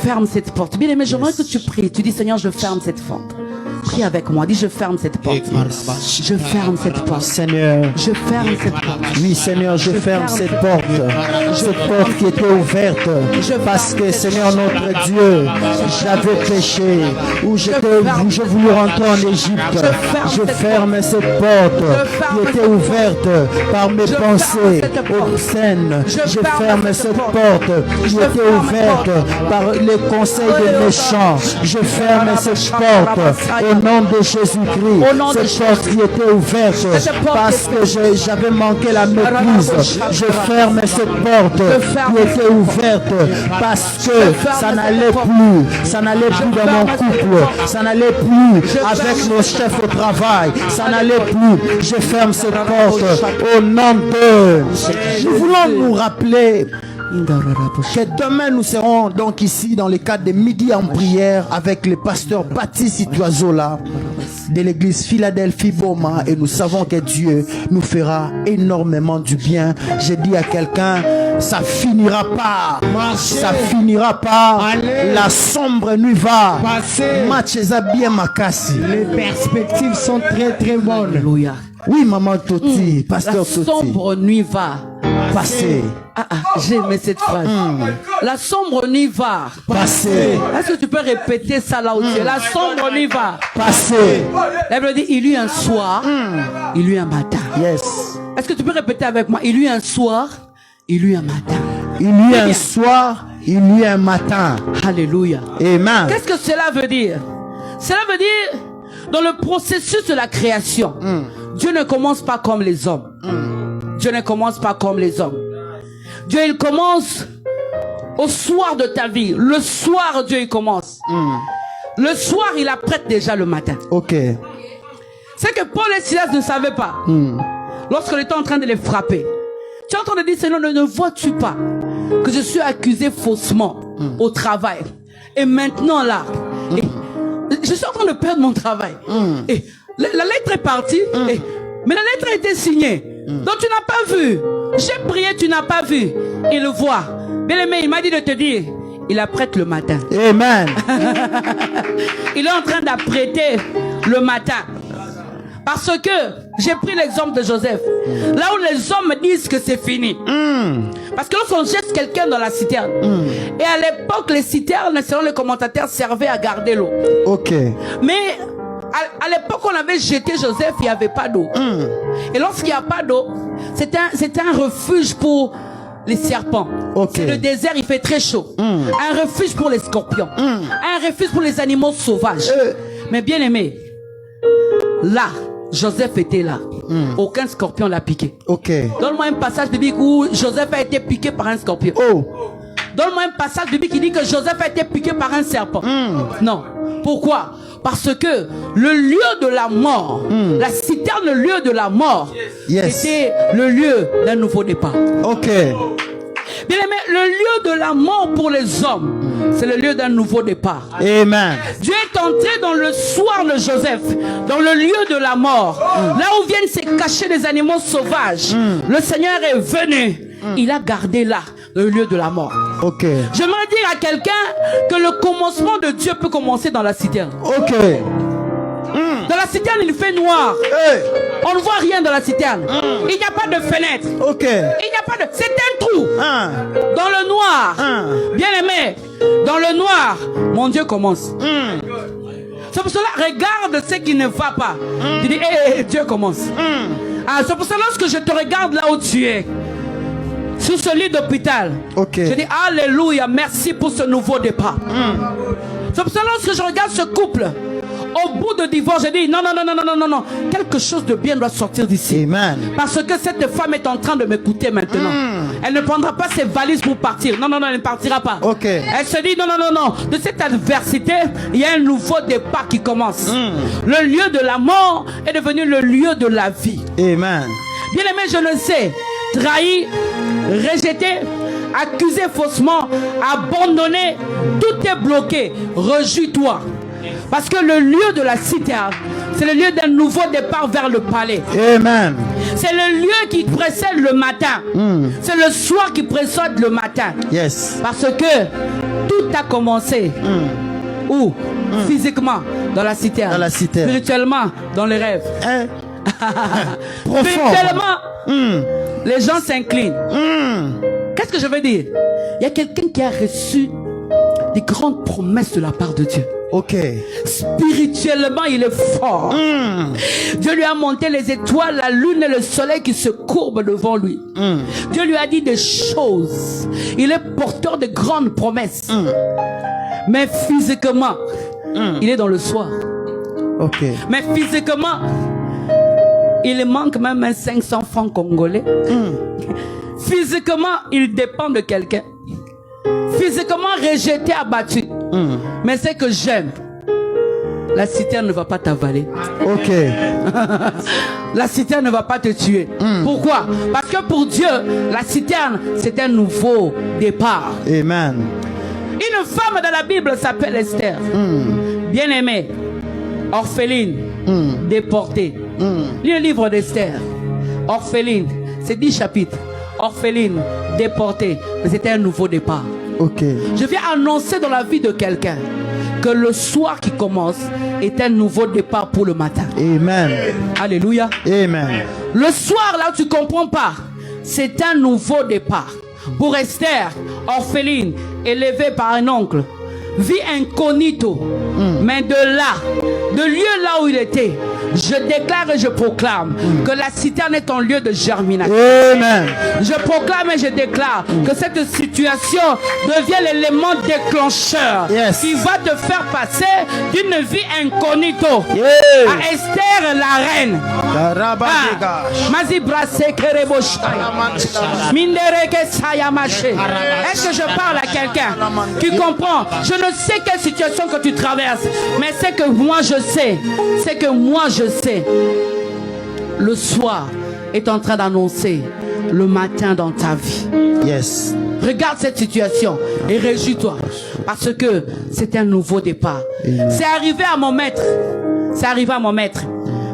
Ferme cette porte. Bien aimé, j'aimerais que tu pries. Tu dis, Seigneur, je ferme cette porte. Prie avec moi. Dis, je ferme cette porte. Je ferme cette porte. Seigneur. Je ferme cette porte. Oui, Seigneur, je ferme cette porte. Cette porte qui était ouverte. Parce que, Seigneur, notre Dieu, j'avais péché. Ou je voulais rentrer en Égypte. Je ferme cette porte qui était ouverte par mes pensées obscènes. Je ferme cette porte qui était ouverte par les conseils des méchants. Je ferme cette porte au nom de Jésus-Christ. Cette porte qui était ouverte parce que j'avais manqué la maîtrise. Je ferme cette porte qui était ouverte parce que ça n'allait plus. Ça n'allait plus dans mon couple. Ça n'allait plus avec nos chefs au travail. Ça n'allait plus. Je ferme cette porte au nom de... Nous voulons nous rappeler que demain nous serons donc ici dans le cadre de Midi en prière avec le pasteur Baptiste Ituazola de l'église Philadelphie Boma, et nous savons que Dieu nous fera énormément du bien. J'ai dit à quelqu'un, ça finira pas, ça finira pas, la sombre nuit va match bien makasi. Les perspectives sont très bonnes. Alléluia. Oui, maman Toti, pasteur La Toti. sombre nuit va Passer. j'ai aimé cette phrase. La sombre nuit va Passer. Est-ce que tu peux répéter ça là où tu es? La sombre nuit va Passer. La Bible dit, il y eut un soir, il y eut un matin. Yes. Est-ce que tu peux répéter avec moi? Il y eut un soir, il y eut un matin. Il y a un soir, il y a un matin. Alléluia. Amen. Qu'est-ce que cela veut dire? Cela veut dire, dans le processus de la création, Dieu ne commence pas comme les hommes. Dieu ne commence pas comme les hommes. Dieu, il commence au soir de ta vie. Le soir, Dieu, il commence. Le soir, il apprête déjà le matin. Ok. C'est que Paul et Silas ne savaient pas. Lorsqu'on était en train de les frapper, tu es en train de dire, Seigneur, ne vois-tu pas que je suis accusé faussement au travail? Et maintenant là, je suis en train de perdre mon travail. Et la lettre est partie, mais la lettre a été signée. Donc tu n'as pas vu. J'ai prié, tu n'as pas vu. Il le voit. Bien aimé, il m'a dit de te dire, il apprête le matin. Amen. Il est en train d'apprêter le matin. Parce que j'ai pris l'exemple de Joseph. Là où les hommes disent que c'est fini. Parce que lorsqu'on jette quelqu'un dans la citerne, et à l'époque, les citernes, selon les commentateurs, servaient à garder l'eau. Ok. Mais à l'époque, on avait jeté Joseph, il n'y avait pas d'eau. Et lorsqu'il n'y a pas d'eau, c'était un refuge pour les serpents. C'est le désert, il fait très chaud. Un refuge pour les scorpions. Un refuge pour les animaux sauvages. Mais bien aimé, là, Joseph était là. Aucun scorpion l'a piqué. Ok. Donne-moi un passage biblique où Joseph a été piqué par un scorpion. Donne-moi un passage biblique qui dit que Joseph a été piqué par un serpent. Non. Pourquoi? Parce que le lieu de la mort, la citerne, le lieu de la mort, c'était le lieu d'un nouveau départ. Ok. Bien aimé, le lieu de la mort pour les hommes, c'est le lieu d'un nouveau départ. Amen. Dieu est entré dans le soir de Joseph, dans le lieu de la mort, là où viennent se cacher les animaux sauvages. Le Seigneur est venu, il a gardé là le lieu de la mort. Ok. J'aimerais dire à quelqu'un que le commencement de Dieu peut commencer dans la citerne. Ok. Dans la citerne, il fait noir. Hey. On ne voit rien dans la citerne. Il n'y a pas de fenêtre. Ok. Il n'y a pas de... C'est un trou. Dans le noir. Bien aimé, dans le noir, mon Dieu commence. C'est pour cela, regarde ce qui ne va pas. Tu dis, Dieu commence. C'est pour cela, lorsque je te regarde là où tu es, sur ce lit d'hôpital, je dis, alléluia, merci pour ce nouveau départ. C'est pour cela, lorsque je regarde ce couple, au bout de divorce, je dis, non, quelque chose de bien doit sortir d'ici. Amen. Parce que cette femme est en train de m'écouter maintenant. Elle ne prendra pas ses valises pour partir. Non, elle ne partira pas. Elle se dit, non. De cette adversité, il y a un nouveau départ qui commence. Le lieu de la mort est devenu le lieu de la vie. Amen. Bien aimé, je le sais. Trahi, rejeté, accusé faussement, abandonné, tout est bloqué. Rejouis-toi. Parce que le lieu de la citerne, c'est le lieu d'un nouveau départ vers le palais. Amen. C'est le lieu qui précède le matin. C'est le soir qui précède le matin. Yes. Parce que tout a commencé. Où? Physiquement, dans la citerne. Dans la citerne. Spirituellement, dans les rêves. Profond. Spirituellement, les gens s'inclinent. Qu'est-ce que je veux dire? Il y a quelqu'un qui a reçu des grandes promesses de la part de Dieu. Ok. Spirituellement, il est fort. Dieu lui a monté les étoiles, la lune et le soleil qui se courbent devant lui. Dieu lui a dit des choses. Il est porteur de grandes promesses. Mais physiquement, il est dans le soir. Ok. Mais physiquement, il manque même 500 francs congolais. Physiquement, il dépend de quelqu'un. Physiquement rejeté, abattu. Mais c'est que j'aime. La citerne ne va pas t'avaler. Ok. La citerne ne va pas te tuer. Pourquoi? Parce que pour Dieu, la citerne, c'est un nouveau départ. Amen. Une femme dans la Bible s'appelle Esther. Bien-aimée, orpheline, déportée. Lis le livre d'Esther. Orpheline, c'est 10 chapitres. Orpheline, déportée. Mais c'était un nouveau départ. Ok. Je viens annoncer dans la vie de quelqu'un que le soir qui commence est un nouveau départ pour le matin. Amen. Alléluia. Amen. Le soir là où tu ne comprends pas, c'est un nouveau départ. Pour Esther, orpheline, élevée par un oncle, vie incognito, mais de là, de lieu là où il était, je déclare et je proclame que la citerne est un lieu de germination. Amen. Je proclame et je déclare que cette situation devient l'élément déclencheur qui va te faire passer d'une vie incognito à Esther la reine. Est-ce que je parle à quelqu'un qui comprend? Je ne sais quelle situation que tu traverses, mais c'est que moi je sais. C'est que moi je sais. Le soir est en train d'annoncer le matin dans ta vie. Yes. Regarde cette situation et réjouis-toi parce que c'est un nouveau départ. C'est arrivé à mon maître. C'est arrivé à mon maître.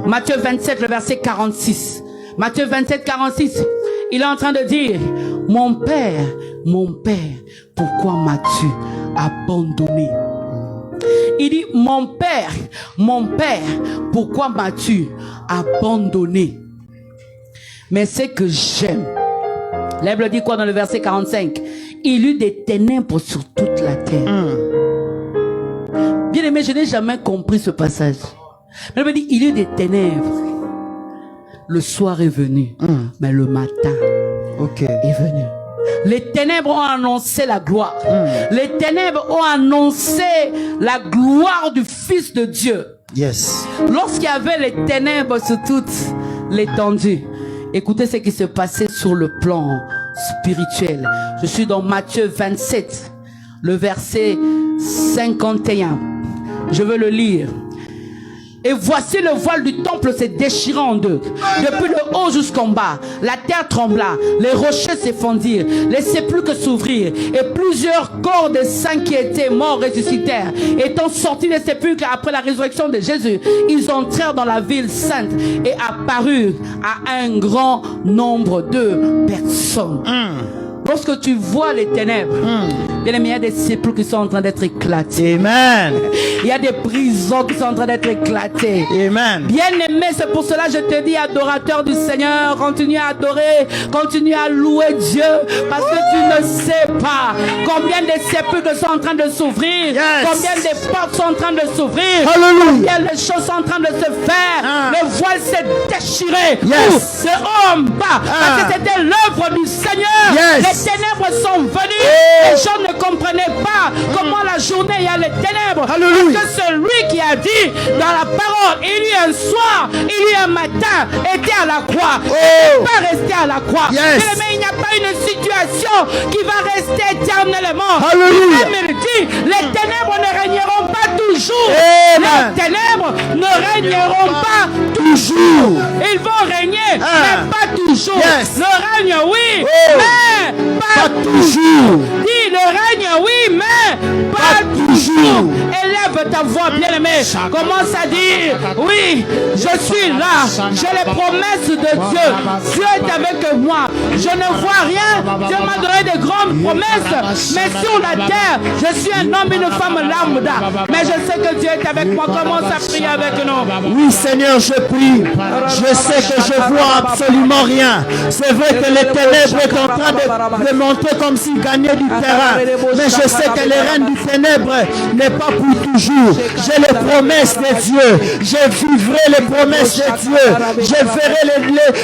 Matthieu 27, le verset 46. Matthieu 27, 46. Il est en train de dire, mon père, pourquoi m'as-tu abandonné? Il dit, mon père, pourquoi m'as-tu abandonné? Mais c'est que j'aime. La Bible dit quoi dans le verset 45? Il eut des ténèbres sur toute la terre. Bien aimé, je n'ai jamais compris ce passage. La Bible dit, il eut des ténèbres. Le soir est venu, mais le matin est venu. Les ténèbres ont annoncé la gloire. Les ténèbres ont annoncé la gloire du Fils de Dieu. Yes. Lorsqu'il y avait les ténèbres sur toute l'étendue, écoutez ce qui se passait sur le plan spirituel. Je suis dans Matthieu 27, le verset 51. Je veux le lire. Et voici le voile du temple se déchirant en deux. Depuis le haut jusqu'en bas, la terre trembla, les rochers s'effondirent, les sépulcres s'ouvrirent, et plusieurs corps de saints qui étaient morts ressuscitèrent. Étant sortis des sépulcres après la résurrection de Jésus, ils entrèrent dans la ville sainte et apparurent à un grand nombre de personnes. Lorsque tu vois les ténèbres, bien aimé, il y a des sépulcres qui sont en train d'être éclatés. Amen. Il y a des prisons qui sont en train d'être éclatées. Amen. Bien aimé, c'est pour cela que je te dis, adorateur du Seigneur, continue à adorer, continue à louer Dieu, parce que tu ne sais pas combien de sépulcres sont en train de s'ouvrir, combien de portes sont en train de s'ouvrir, combien de choses sont en train de se faire. Le voile s'est déchiré. De haut en bas, parce que c'était l'œuvre du Seigneur. Les ténèbres sont venues. Les gens ne comprenaient pas comment la journée il y a les ténèbres. Parce que celui qui a dit dans la parole, il y a un soir, il y a un matin, était à la croix. Il n'est pas resté à la croix. Mais il n'y a pas une situation qui va rester éternellement. Il dit, les ténèbres ne régneront pas toujours. Les ténèbres ne régneront pas toujours. Ils vont régner, mais pas toujours. Le règne, oui, mais pas toujours. Dis, le règne, oui, mais pas toujours. Élève ta voix, bien-aimé. Commence à dire, oui, je suis là. J'ai les promesses de Dieu. Dieu est avec moi. Je ne vois rien. Dieu m'a donné de grandes promesses. Mais sur la terre, je suis un homme et une femme lambda. Mais je sais que Dieu est avec moi. Commence à prier avec nous. Oui, Seigneur, je prie. Je sais que je vois absolument rien. C'est vrai que les ténèbres sont en train de monter comme s'ils gagnaient du terrain. Mais je sais que les reines du ténèbre n'est pas pour toujours. J'ai les promesses de Dieu. Je vivrai les promesses de Dieu. Je verrai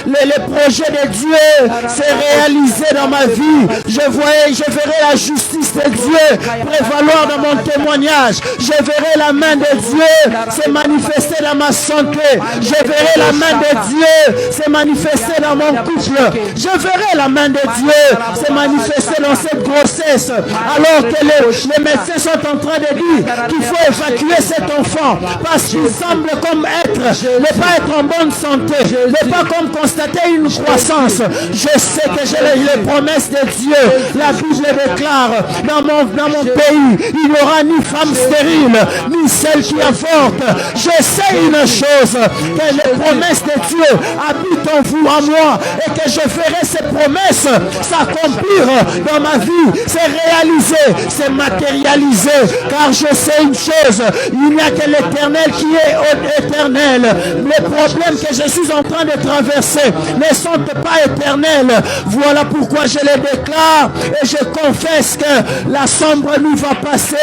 les projets de Dieu se réaliser dans ma vie. Je verrai la justice de Dieu prévaloir dans mon témoignage. Je verrai la main de Dieu se manifester dans ma santé. Je verrai la main de Dieu se manifester dans mon couple. Je verrai la main de Dieu se manifester dans cette grossesse. Alors que les médecins sont en train de dire qu'il faut évacuer cet enfant parce qu'il semble comme ne pas être en bonne santé, ne pas comme constater une croissance. Je sais que j'ai les promesses de Dieu. La Bible déclare dans mon pays, il n'y aura ni femme stérile, ni celle qui avorte. Je sais une chose, que les promesses de Dieu habitent en vous, en moi, et que je ferai ces promesses s'accomplir dans ma vie, c'est réalisé, c'est matérialisé, car je sais une chose, il n'y a que l'éternel qui est éternel. Les problèmes que je suis en train de traverser ne sont pas éternels. Voilà pourquoi je les déclare et je confesse que la sombre nuit va passer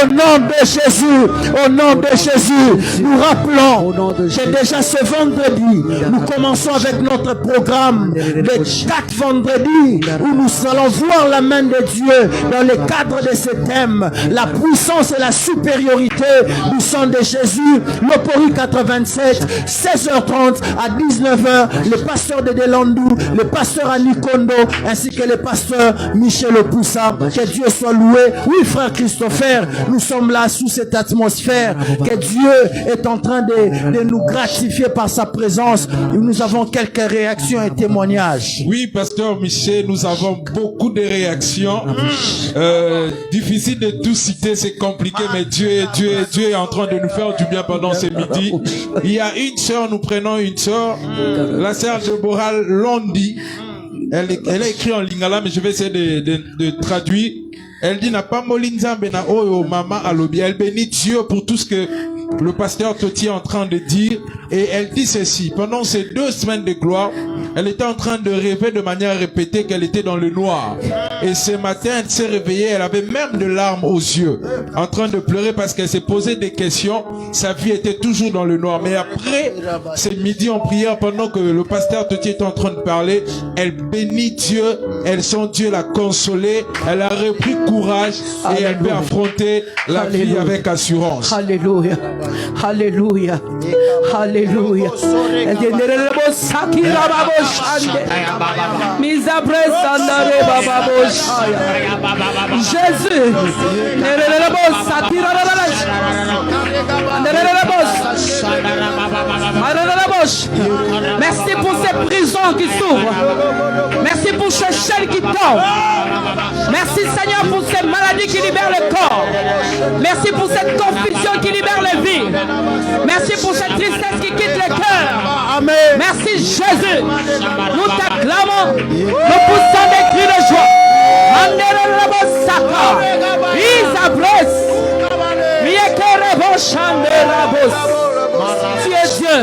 au nom de Jésus. Au nom de Jésus, nous rappelons que déjà ce vendredi, nous commençons avec notre programme de 4 vendredis où nous allons voir la main de Dieu dans le cadre de ce thème, la puissance et la supériorité du sang de Jésus. Lopori 87, 16h30 à 19h, le pasteur de Delandou, le pasteur Annie Kondo, ainsi que le pasteur Michel Opoussa. Que Dieu soit loué. Oui, frère Christopher, nous sommes là sous cette atmosphère que Dieu est en train de nous gratifier par sa présence. Et nous avons quelques réactions et témoignages. Oui, pasteur Michel, nous avons beaucoup de réactions. Difficile de tout citer, c'est compliqué, mais Dieu est en train de nous faire du bien pendant ce midi. Il y a une sœur, nous prenons une sœur, la sœur de Boral Londi. Elle a écrit en lingala, mais je vais essayer de traduire. Elle dit, n'a pas molinza bena oyo mama alobi. Elle bénit Dieu pour tout ce que le pasteur Toti est en train de dire. Et elle dit ceci, pendant ces 2 semaines de gloire, elle était en train de rêver de manière répétée qu'elle était dans le noir. Et ce matin, elle s'est réveillée, elle avait même de larmes aux yeux, en train de pleurer parce qu'elle s'est posé des questions. Sa vie était toujours dans le noir. Mais après, ce midi en prière, pendant que le pasteur Toti était en train de parler, elle bénit Dieu Dieu l'a consolée, elle a repris courage et elle peut affronter la vie avec assurance. Alléluia. Alléluia. Alléluia. Jésus. Merci pour ces prisons qui s'ouvrent. Merci pour ces chaînes qui tombent. Merci Seigneur pour ces maladies qui libèrent le corps. Merci pour cette confusion qui libère les vies. Merci pour cette tristesse qui quitte le cœur. Merci Jésus. Nous t'acclamons. Nous poussons des cris de joie. Tu es Dieu.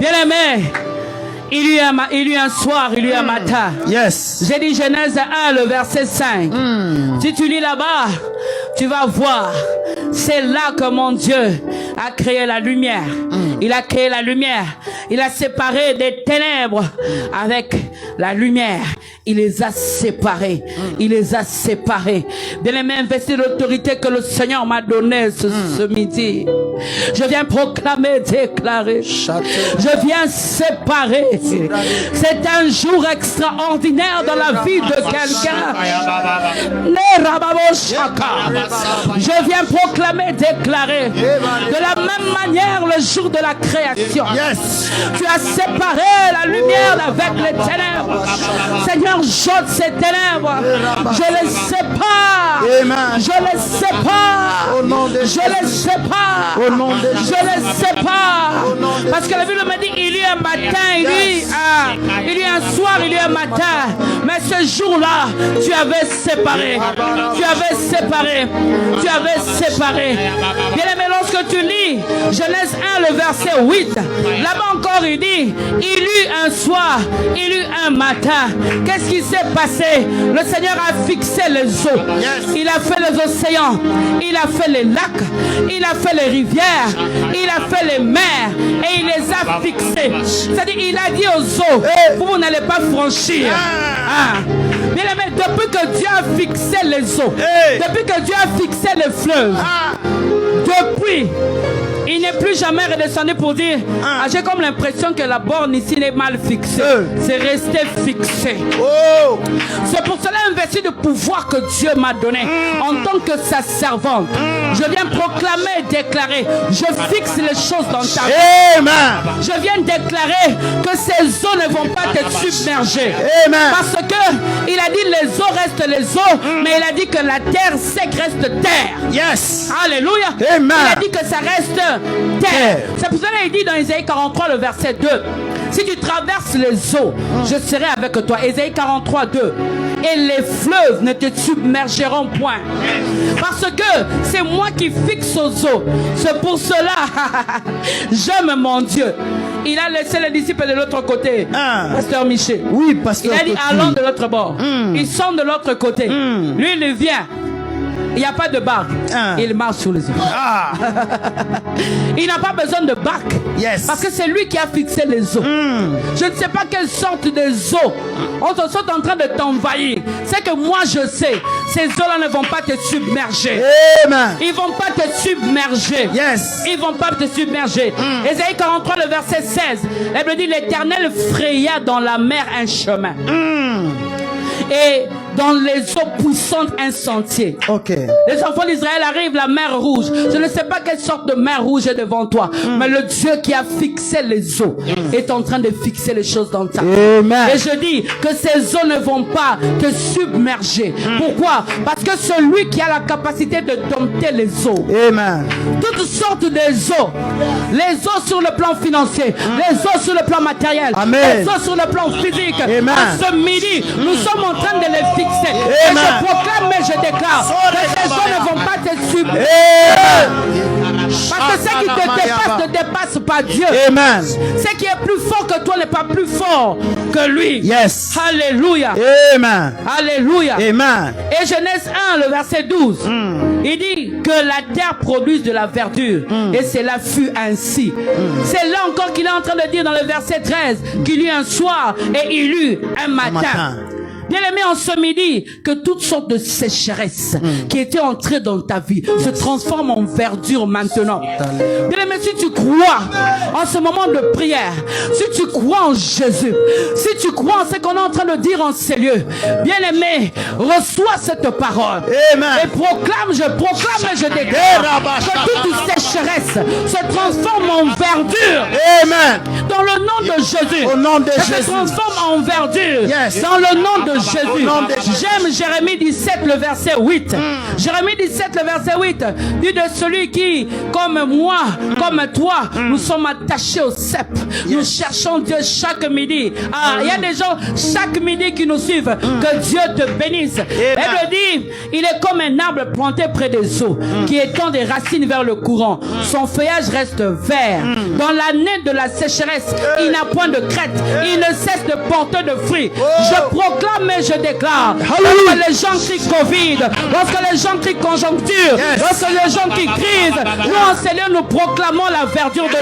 Bien-aimé, il y eut un soir, il y eut un matin. Yes. J'ai dit Genèse 1, le verset 5. Si tu lis là-bas, tu vas voir. C'est là que mon Dieu a créé la lumière. Il a créé la lumière. Il a séparé des ténèbres avec la lumière. Il les a séparés. Il les a séparés. Bien-aimé, investi l'autorité que le Seigneur m'a donnée ce midi. Je viens proclamer, déclarer. Je viens séparer. C'est un jour extraordinaire dans la vie de quelqu'un. Je viens proclamer, déclarer. De la même manière, le jour de la création. Tu as séparé la lumière avec les ténèbres. Seigneur, j'ôte ces ténèbres. Je les sépare. Je les sépare. Je les sépare. Je les sépare. Parce que la Bible me dit, il y a un matin, il y a un soir, il y a un matin. Mais ce jour-là, tu avais séparé. Tu avais séparé. Tu avais séparé. Bien aimé, lorsque tu lis Genèse 1, le verset 8, là-bas encore, il dit, il eut un soir, il eut un matin. Qu'est-ce qui s'est passé? Le Seigneur a fixé les eaux. Il a fait les océans. Il a fait les lacs. Il a fait les rivières. Il a fait les mers. Et il les a fixés. C'est-à-dire, il a dit aux eaux, vous n'allez pas franchir. Bien aimé, depuis que Dieu a fixé les eaux, depuis que Dieu a fixé les fleuves, depuis, il n'est plus jamais redescendu pour dire j'ai comme l'impression que la borne ici n'est mal fixée. C'est resté fixé. C'est pour cela investi de pouvoir que Dieu m'a donné en tant que sa servante. Je viens proclamer, déclarer, je fixe les choses dans ta vie. Je viens déclarer que ces eaux ne vont pas te submerger. Parce que il a dit les eaux restent les eaux, mais il a dit que la terre sec reste terre. Alléluia. Il a dit que ça reste terre. C'est pour cela qu'il dit dans Ésaïe 43, le verset 2. Si tu traverses les eaux, je serai avec toi. Ésaïe 43, 2. Et les fleuves ne te submergeront point. Parce que c'est moi qui fixe aux eaux. C'est pour cela, j'aime mon Dieu. Il a laissé les disciples de l'autre côté. Pasteur Michel. Oui, pasteur. Il a dit allons de l'autre bord. Ils sont de l'autre côté. Lui, il vient. Il n'y a pas de barque. Il marche sur les eaux. Il n'a pas besoin de barque. Parce que c'est lui qui a fixé les eaux. Je ne sais pas quelle sorte de eaux sont en train de t'envahir. C'est que moi je sais, ces eaux-là ne vont pas te submerger. Ils ne vont pas te submerger. Ils ne vont pas te submerger. Ésaïe 43, le verset 16. Elle me dit, l'Éternel fraya dans la mer un chemin. Et dans les eaux puissantes un sentier. Les enfants d'Israël arrivent la mer rouge. Je ne sais pas quelle sorte de mer rouge est devant toi, mais le Dieu qui a fixé les eaux est en train de fixer les choses dans ta vie. Et je dis que ces eaux ne vont pas te submerger. Pourquoi? Parce que celui qui a la capacité de dompter les eaux, toutes sortes de eaux, les eaux sur le plan financier, les eaux sur le plan matériel, les eaux sur le plan physique, à ce midi, nous sommes en train de les fixer. Et je proclame et je déclare que ces eaux ne vont pas te submerger. Parce que ce qui te dépasse ne dépasse pas Dieu. Ce qui est plus fort que toi n'est pas plus fort que lui. Alléluia. Alléluia. Et Genèse 1, le verset 12. Il dit que la terre produise de la verdure. Et cela fut ainsi. C'est là encore qu'il est en train de dire dans le verset 13 qu'il eut un soir et il eut un matin. Bien-aimé, en ce midi, que toutes sortes de sécheresses qui étaient entrées dans ta vie se transforment en verdure maintenant. Bien-aimé, si tu crois en ce moment de prière, si tu crois en Jésus, si tu crois en ce qu'on est en train de dire en ces lieux, bien-aimé, reçois cette parole. Amen. Et proclame, je proclame et je déclare que toute sécheresse se transforme en verdure. Amen. Dans le nom de Jésus. Au nom de Se Jésus. transforme en verdure. Yes. Dans le nom de Jésus. Nom de Jésus. J'aime Jérémie 17, le verset 8. Jérémie 17, le verset 8. Dit de celui qui, comme moi, comme toi, nous sommes attachés au cep. Nous cherchons Dieu chaque midi. Ah, il y a des gens chaque midi qui nous suivent. Que Dieu te bénisse. Elle dit, il est comme un arbre planté près des eaux, qui étend des racines vers le courant. Son feuillage reste vert. Dans l'année de la sécheresse, il n'a point de crête. Il ne cesse de porter de fruits. Je proclame et je déclare. Lorsque les gens crient Covid, lorsque les gens crient conjoncture, lorsque les gens crient crise, nous en Seigneur, nous proclamons la verdure de Dieu.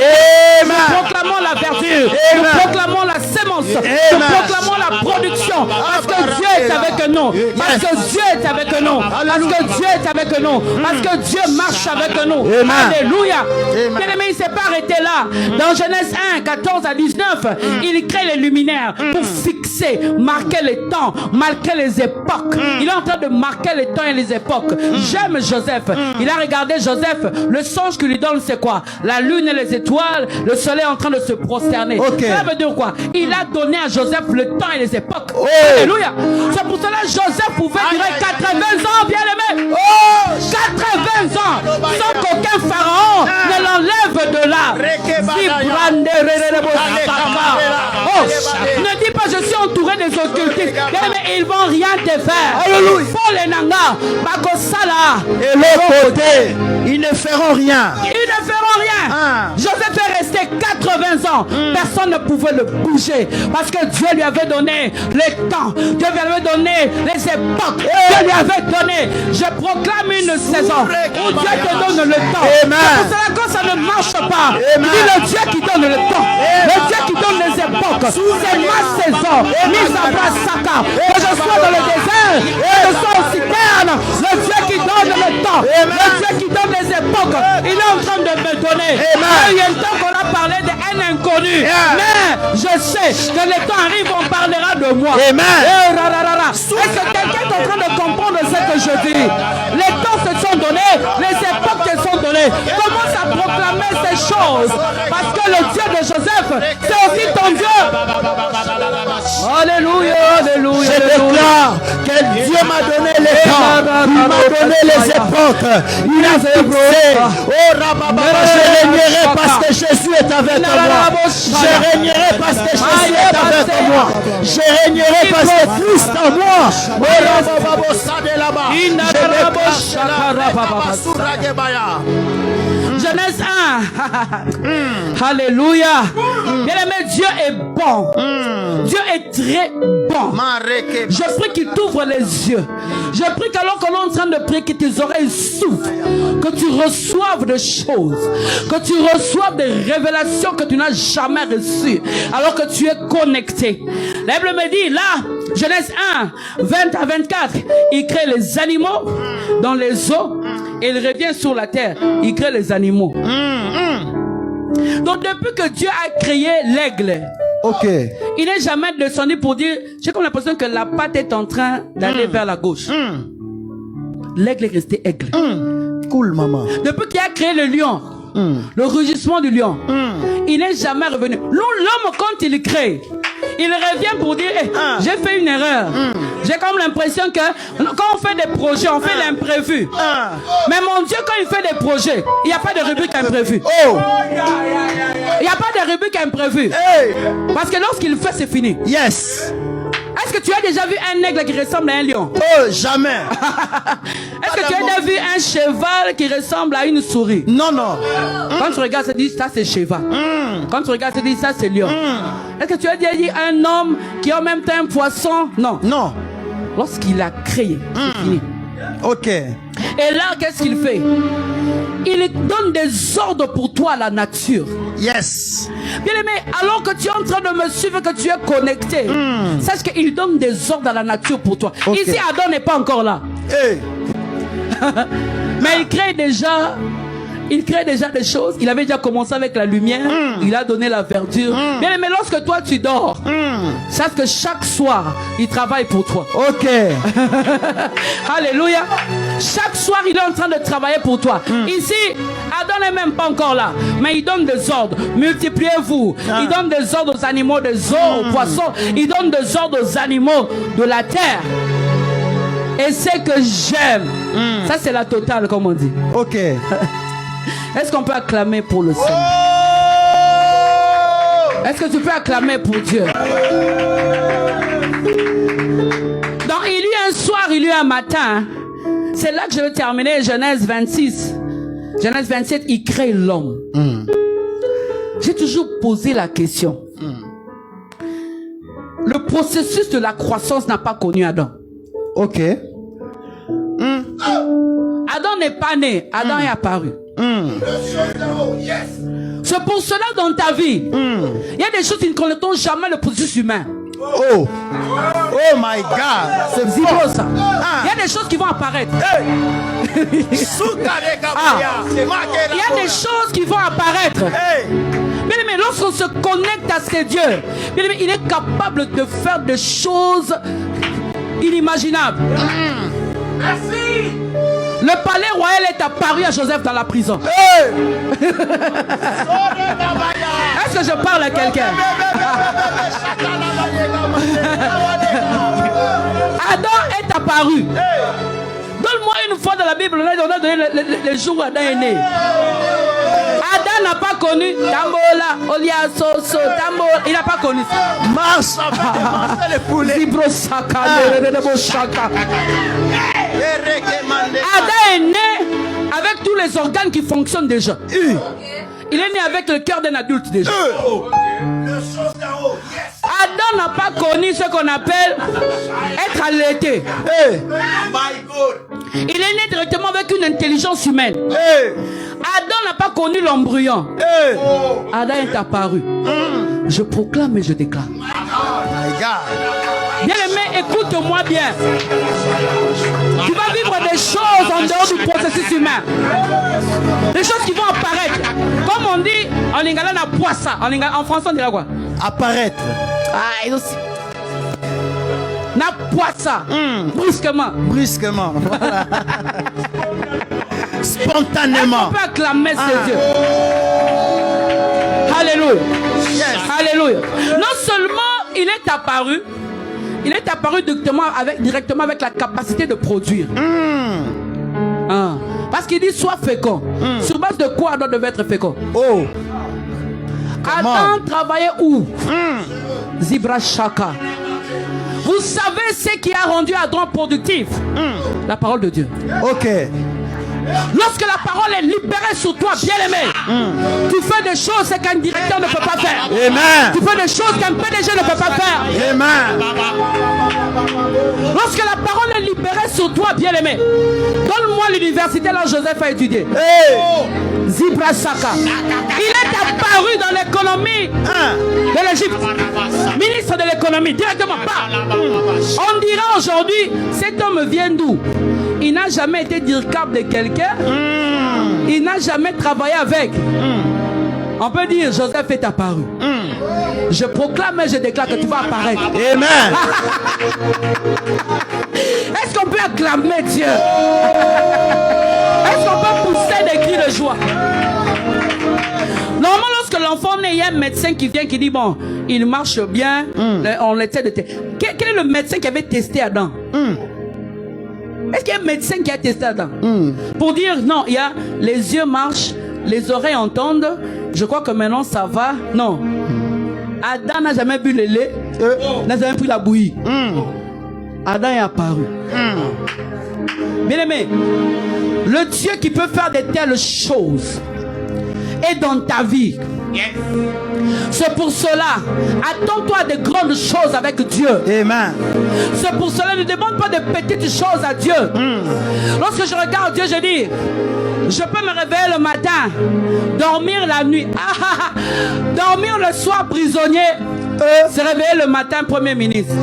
Nous proclamons la verdure. Nous proclamons la sémence. Nous proclamons la production. Parce que Dieu est avec nous. Parce que Dieu est avec nous. Parce que Dieu est avec nous. Parce que Dieu marche avec nous. Alléluia. Bien-aimé, il ne s'est pas arrêté là. Dans Genèse 1, 14 à 19, il crée les luminaires pour fixer, marquer les temps, marquer les époques. Il est en train de marquer les temps et les époques. J'aime Joseph. Il a regardé Joseph. Le songe qu'il lui donne, c'est quoi? La lune et les étoiles, le soleil est en train de se prosterner. Ça veut dire quoi? Il a donné à Joseph le temps et les époques. Alléluia. C'est pour cela que Joseph pouvait durer 80 ans, bien aimé. 80 ans sans qu'aucun pharaon ne l'enlève de là. Ne dis pas je suis entouré des occultistes. Mais ils vont rien te faire. Paul et Nanga, Bakosala. Et l'autre côté, ils ne feront rien. Ils ne feront rien. Joseph est resté 80 ans. Personne ne pouvait le bouger. Parce que Dieu lui avait donné les temps. Dieu lui avait donné les époques. Dieu lui avait donné. Je proclame une saison où Dieu te donne le temps. C'est pour cela que ça ne marche pas. Il dit le Dieu qui donne le temps. Le Dieu qui donne les époques. C'est ma saison. Mise à bras Saka. Que je sois dans le désert. Que je sois au citerne. Le Dieu qui donne le temps. Le Dieu qui donne les époques. Il est en train de me donner. Il y a un temps qu'on a parlé d'un inconnu. Mais je sais que le temps arrive, on parlera de moi. Est-ce que quelqu'un est en train de comprendre ce que je dis? Les temps se sont donnés, les époques se sont données. Commence à proclamer ces choses. Parce que le Dieu de Joseph, c'est aussi ton Dieu. Alléluia, alléluia. Je déclare que Dieu m'a donné les temps, il m'a donné les époques, il a fixé. Oh Rababa, je régnerai parce que Jésus est avec moi. Je régnerai parce que Jésus est avec moi. Je régnerai parce que Christ en moi. Oh Rababa, ça de là-bas. Genèse 1. Alléluia. Bien-aimé, Dieu est bon. Dieu est très bon. Je prie qu'il t'ouvre les yeux. Je prie qu'alors qu'on est en train de prier, que tes oreilles s'ouvrent, que tu reçoives des choses, que tu reçoives des révélations que tu n'as jamais reçues, alors que tu es connecté. La Bible me dit, là, Genèse 1, 20 à 24, il crée les animaux dans les eaux et il revient sur la terre. Il crée les animaux. Donc depuis que Dieu a créé l'aigle, il n'est jamais descendu pour dire, j'ai comme l'impression que la patte est en train d'aller vers la gauche. L'aigle est resté aigle. Cool, maman. Depuis qu'il a créé le lion, le rugissement du lion, il n'est jamais revenu. L'homme, quand il crée, il revient pour dire, hey, j'ai fait une erreur. J'ai comme l'impression que quand on fait des projets, on fait l'imprévu. Mais mon Dieu, quand il fait des projets, il n'y a pas de rubrique imprévue. Il n'y a pas de rubrique imprévue. Parce que lorsqu'il fait, c'est fini. Yes. Est-ce que tu as déjà vu un aigle qui ressemble à un lion? Oh, jamais. Est-ce que tu as déjà vu un cheval qui ressemble à une souris? Non, non. Quand tu regardes, tu te dis, ça c'est cheval. Quand tu regardes, tu te dis, ça c'est lion. Est-ce que tu as déjà dit un homme qui a en même temps un poisson? Non. Non. Lorsqu'il a créé, c'est fini. Ok. Et là, qu'est-ce qu'il fait? Il donne des ordres pour toi à la nature. Yes. Bien aimé, alors que tu es en train de me suivre, que tu es connecté, sache qu'il donne des ordres à la nature pour toi. Okay. Ici, Adam n'est pas encore là. Hey. Mais il crée déjà des choses. Il avait déjà commencé avec la lumière. Il a donné la verdure. Bien aimé, lorsque toi tu dors, sache que chaque soir, il travaille pour toi. Ok. Alléluia. Chaque soir, il est en train de travailler pour toi. Ici, Adam n'est même pas encore là. Mais il donne des ordres. Multipliez-vous. Il donne des ordres aux animaux des eaux, aux poissons. Il donne des ordres aux animaux de la terre. Et c'est que j'aime. Ça, c'est la totale, comme on dit. Ok. Est-ce qu'on peut acclamer pour le Seigneur? Est-ce que tu peux acclamer pour Dieu? Donc, il y eut un soir, il y eut un matin. C'est là que je vais terminer Genèse 26. Genèse 27, il crée l'homme. J'ai toujours posé la question. Le processus de la croissance n'a pas connu Adam. Ok. Adam n'est pas né, Adam est apparu. C'est pour cela dans ta vie, il y a des choses qui ne connaîtront jamais le processus humain. Oh. Oh my God. C'est fort ça. Il y a des choses qui vont apparaître. Il y a des choses qui vont apparaître. Bien aimé, lorsqu'on se connecte à ces dieux, bien aimé, il est capable de faire des choses inimaginables. Merci. Le palais royal est apparu à Joseph dans la prison. Est-ce que je parle à quelqu'un? Adam est apparu. Donne-moi une fois dans la Bible, on a donné le jour où Adam est né. Adam n'a pas connu Tambola, Oliasoso, Tambola. Il n'a pas connu ça. Marche avec les poulets. Adam est né avec tous les organes qui fonctionnent déjà. Il est né avec le cœur d'un adulte déjà. Adam n'a pas connu ce qu'on appelle être allaité. Il est né directement avec une intelligence humaine. Adam n'a pas connu l'embryon. Adam est apparu. Je proclame et je déclare. Bien aimé, écoute-moi bien. Tu vas vivre des choses en dehors du processus humain. Des choses qui vont apparaître. Comme on dit en lingala na poissa. En français on dirait quoi? Apparaître. Ah, aussi. Na poissa. Brusquement. Brusquement. Voilà. Spontanément. On peut acclamer ces dieux. Alléluia. Yes. Alléluia. Non seulement il est apparu directement avec la capacité de produire. Parce qu'il dit sois fécond. Sur base de quoi Adam devait être fécond? Adam travaillait où? Zibra Shaka. Vous savez ce qui a rendu Adam productif? La parole de Dieu. Ok. Lorsque la parole est libérée sur toi, bien-aimé, tu fais des choses qu'un directeur ne peut pas faire. Amen. Tu fais des choses qu'un PDG ne peut pas faire. Amen. Lorsque la parole est libérée sur toi, bien-aimé, donne-moi l'université là où Joseph a étudié. Zibra Saka. Il est apparu dans l'économie de l'Égypte. Ministre de l'économie, directement. On dira aujourd'hui, cet homme vient d'où? Il n'a jamais été directeur de quelqu'un. Il n'a jamais travaillé avec. On peut dire, Joseph est apparu. Je proclame et je déclare que tu vas apparaître. Amen. Est-ce qu'on peut acclamer Dieu? Est-ce qu'on peut pousser des cris de joie? Normalement, lorsque l'enfant naît, il y a un médecin qui vient qui dit, bon, il marche bien, on essaie de tester. Quel est le médecin qui avait testé Adam? Est-ce qu'il y a un médecin qui a testé Adam? Pour dire, non, il y a les yeux marchent, les oreilles entendent, je crois que maintenant ça va. Non. Adam n'a jamais bu le lait, n'a jamais pris la bouillie. Adam est apparu. Bien aimé, le Dieu qui peut faire de telles choses est dans ta vie. C'est pour cela, attends-toi à de grandes choses avec Dieu. Amen. C'est pour cela, ne demande pas de petites choses à Dieu. Lorsque je regarde Dieu, je dis, je peux me réveiller le matin, dormir la nuit, dormir le soir prisonnier, se réveiller le matin Premier ministre.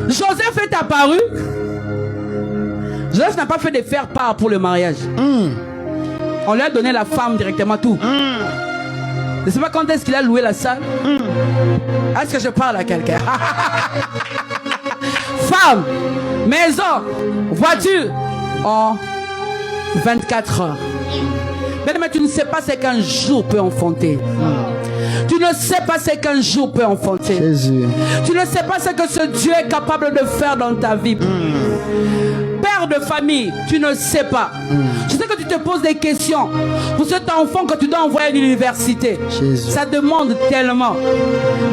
Joseph est apparu. Joseph n'a pas fait de faire-part pour le mariage. On lui a donné la femme directement, tout. Je ne sais pas quand est-ce qu'il a loué la salle. Est-ce que je parle à quelqu'un? Femme, maison, voiture, en 24 heures. Mais tu ne sais pas ce qu'un jour peut enfanter. Tu ne sais pas ce qu'un jour peut enfanter. Jésus. Tu ne sais pas ce que ce Dieu est capable de faire dans ta vie. Père de famille, tu ne sais pas. Je sais que tu te poses des questions pour cet enfant que tu dois envoyer à l'université. Ça demande tellement.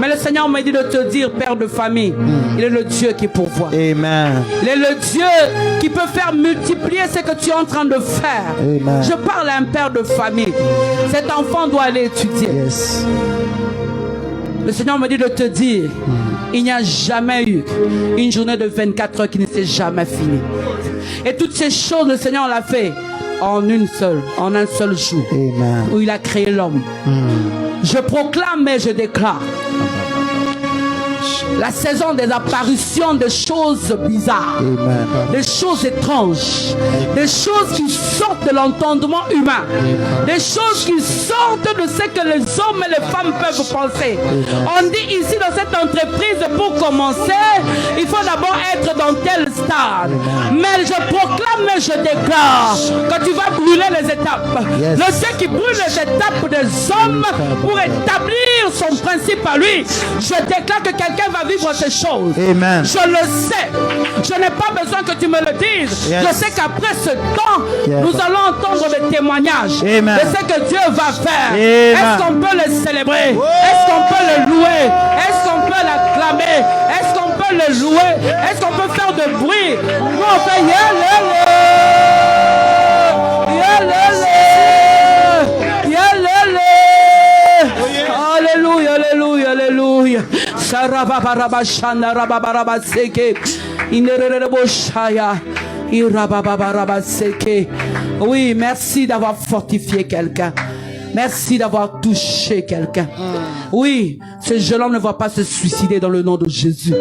Mais le Seigneur m'a dit de te dire, Père de famille, il est le Dieu qui pourvoit. Amen. Il est le Dieu qui peut faire multiplier ce que tu es en train de faire. Amen. Je parle à un père de famille. Cet enfant doit aller étudier. Yes. Le Seigneur me dit de te dire, il n'y a jamais eu une journée de 24 heures qui ne s'est jamais finie. Et toutes ces choses, le Seigneur l'a fait en un seul jour. Amen. Où il a créé l'homme. Je proclame et je déclare la saison des apparitions de choses bizarres. Amen. Des choses étranges. Des choses qui sortent de l'entendement humain. Des choses qui sortent de ce que les hommes et les femmes peuvent penser. On dit ici dans cette entreprise, pour commencer, il faut d'abord être dans tel stade. Mais je proclame et je déclare que tu vas brûler les étapes. Le Dieu qui brûle les étapes des hommes pour établir son principe à lui. Je déclare que quelqu'un va vivre ces choses. Amen. Je le sais. Je n'ai pas besoin que tu me le dises. Je sais qu'après ce temps, nous allons entendre des témoignages de ce que Dieu va faire. Est-ce qu'on peut le célébrer? Est-ce qu'on peut le louer? Est-ce qu'on peut l'acclamer? Est-ce qu'on peut le louer? Est-ce qu'on peut faire de bruit? Nous on fait Alléluia, alléluia, alléluia. Oui, merci d'avoir fortifié quelqu'un. Merci d'avoir touché quelqu'un. Oui, ce jeune homme ne va pas se suicider dans le nom de Jésus.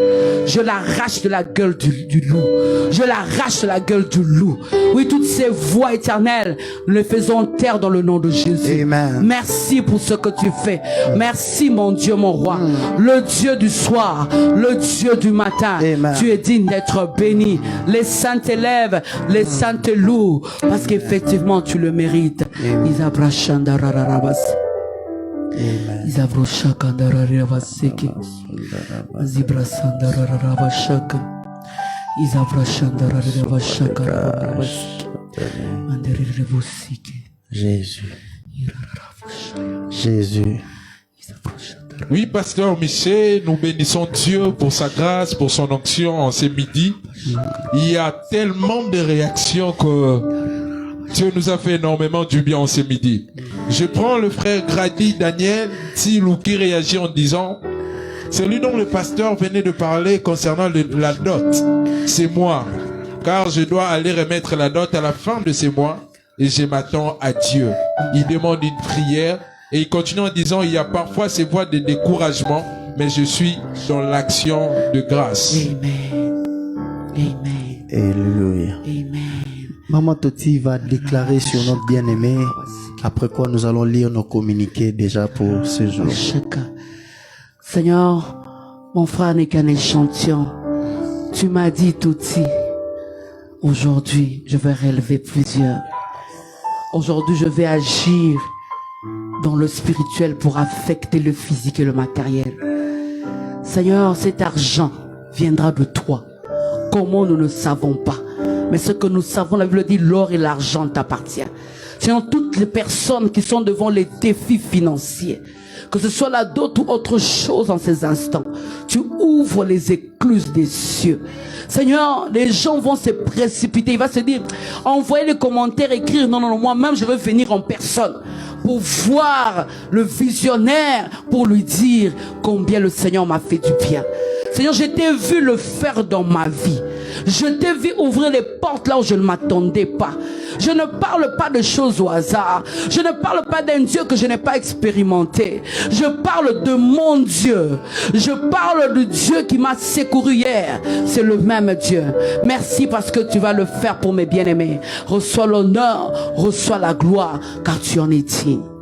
Je l'arrache de la gueule du loup. Je l'arrache de la gueule du loup. Oui, toutes ces voix éternelles, nous les faisons taire dans le nom de Jésus. Amen. Merci pour ce que tu fais. Merci mon Dieu, mon roi. Le Dieu du soir, le Dieu du matin. Amen. Tu es digne d'être béni. Les saints t'élèvent, les saints te louent. Parce qu'effectivement, tu le mérites. Jésus. Jésus. Oui, pasteur Michel, nous bénissons Dieu pour sa grâce, pour son onction en ce midi. Il y a tellement de réactions que Dieu nous a fait énormément du bien en ce midi. Je prends le frère Grady Daniel Tilou qui réagit en disant: celui dont le pasteur venait de parler concernant la dot, c'est moi, car je dois aller remettre la dot à la fin de ces mois et je m'attends à Dieu. Il demande une prière et il continue en disant: il y a parfois ces voix de découragement, mais je suis dans l'action de grâce. Amen. Amen. Alléluia. Amen. Maman Toti va déclarer sur notre bien-aimé, après quoi nous allons lire nos communiqués déjà pour ce jour. Seigneur, mon frère n'est qu'un échantillon. Tu m'as dit, Toti, aujourd'hui, je vais relever plusieurs. Aujourd'hui, je vais agir dans le spirituel pour affecter le physique et le matériel. Seigneur, cet argent viendra de toi. Comment nous ne savons pas. Mais ce que nous savons, la Bible dit, l'or et l'argent t'appartiennent. Seigneur, toutes les personnes qui sont devant les défis financiers, que ce soit la dot ou autre chose en ces instants, tu ouvres les écluses des cieux. Seigneur, les gens vont se précipiter. Il va se dire, envoyez les commentaires, écrire, non, moi-même je veux venir en personne pour voir le visionnaire, pour lui dire combien le Seigneur m'a fait du bien. Seigneur, je t'ai vu le faire dans ma vie. Je t'ai vu ouvrir les portes là où je ne m'attendais pas. Je ne parle pas de choses au hasard. Je ne parle pas d'un Dieu que je n'ai pas expérimenté. Je parle de mon Dieu. Je parle du Dieu qui m'a secouru hier. C'est le même Dieu. Merci parce que tu vas le faire pour mes bien-aimés. Reçois l'honneur, reçois la gloire, car tu en es digne.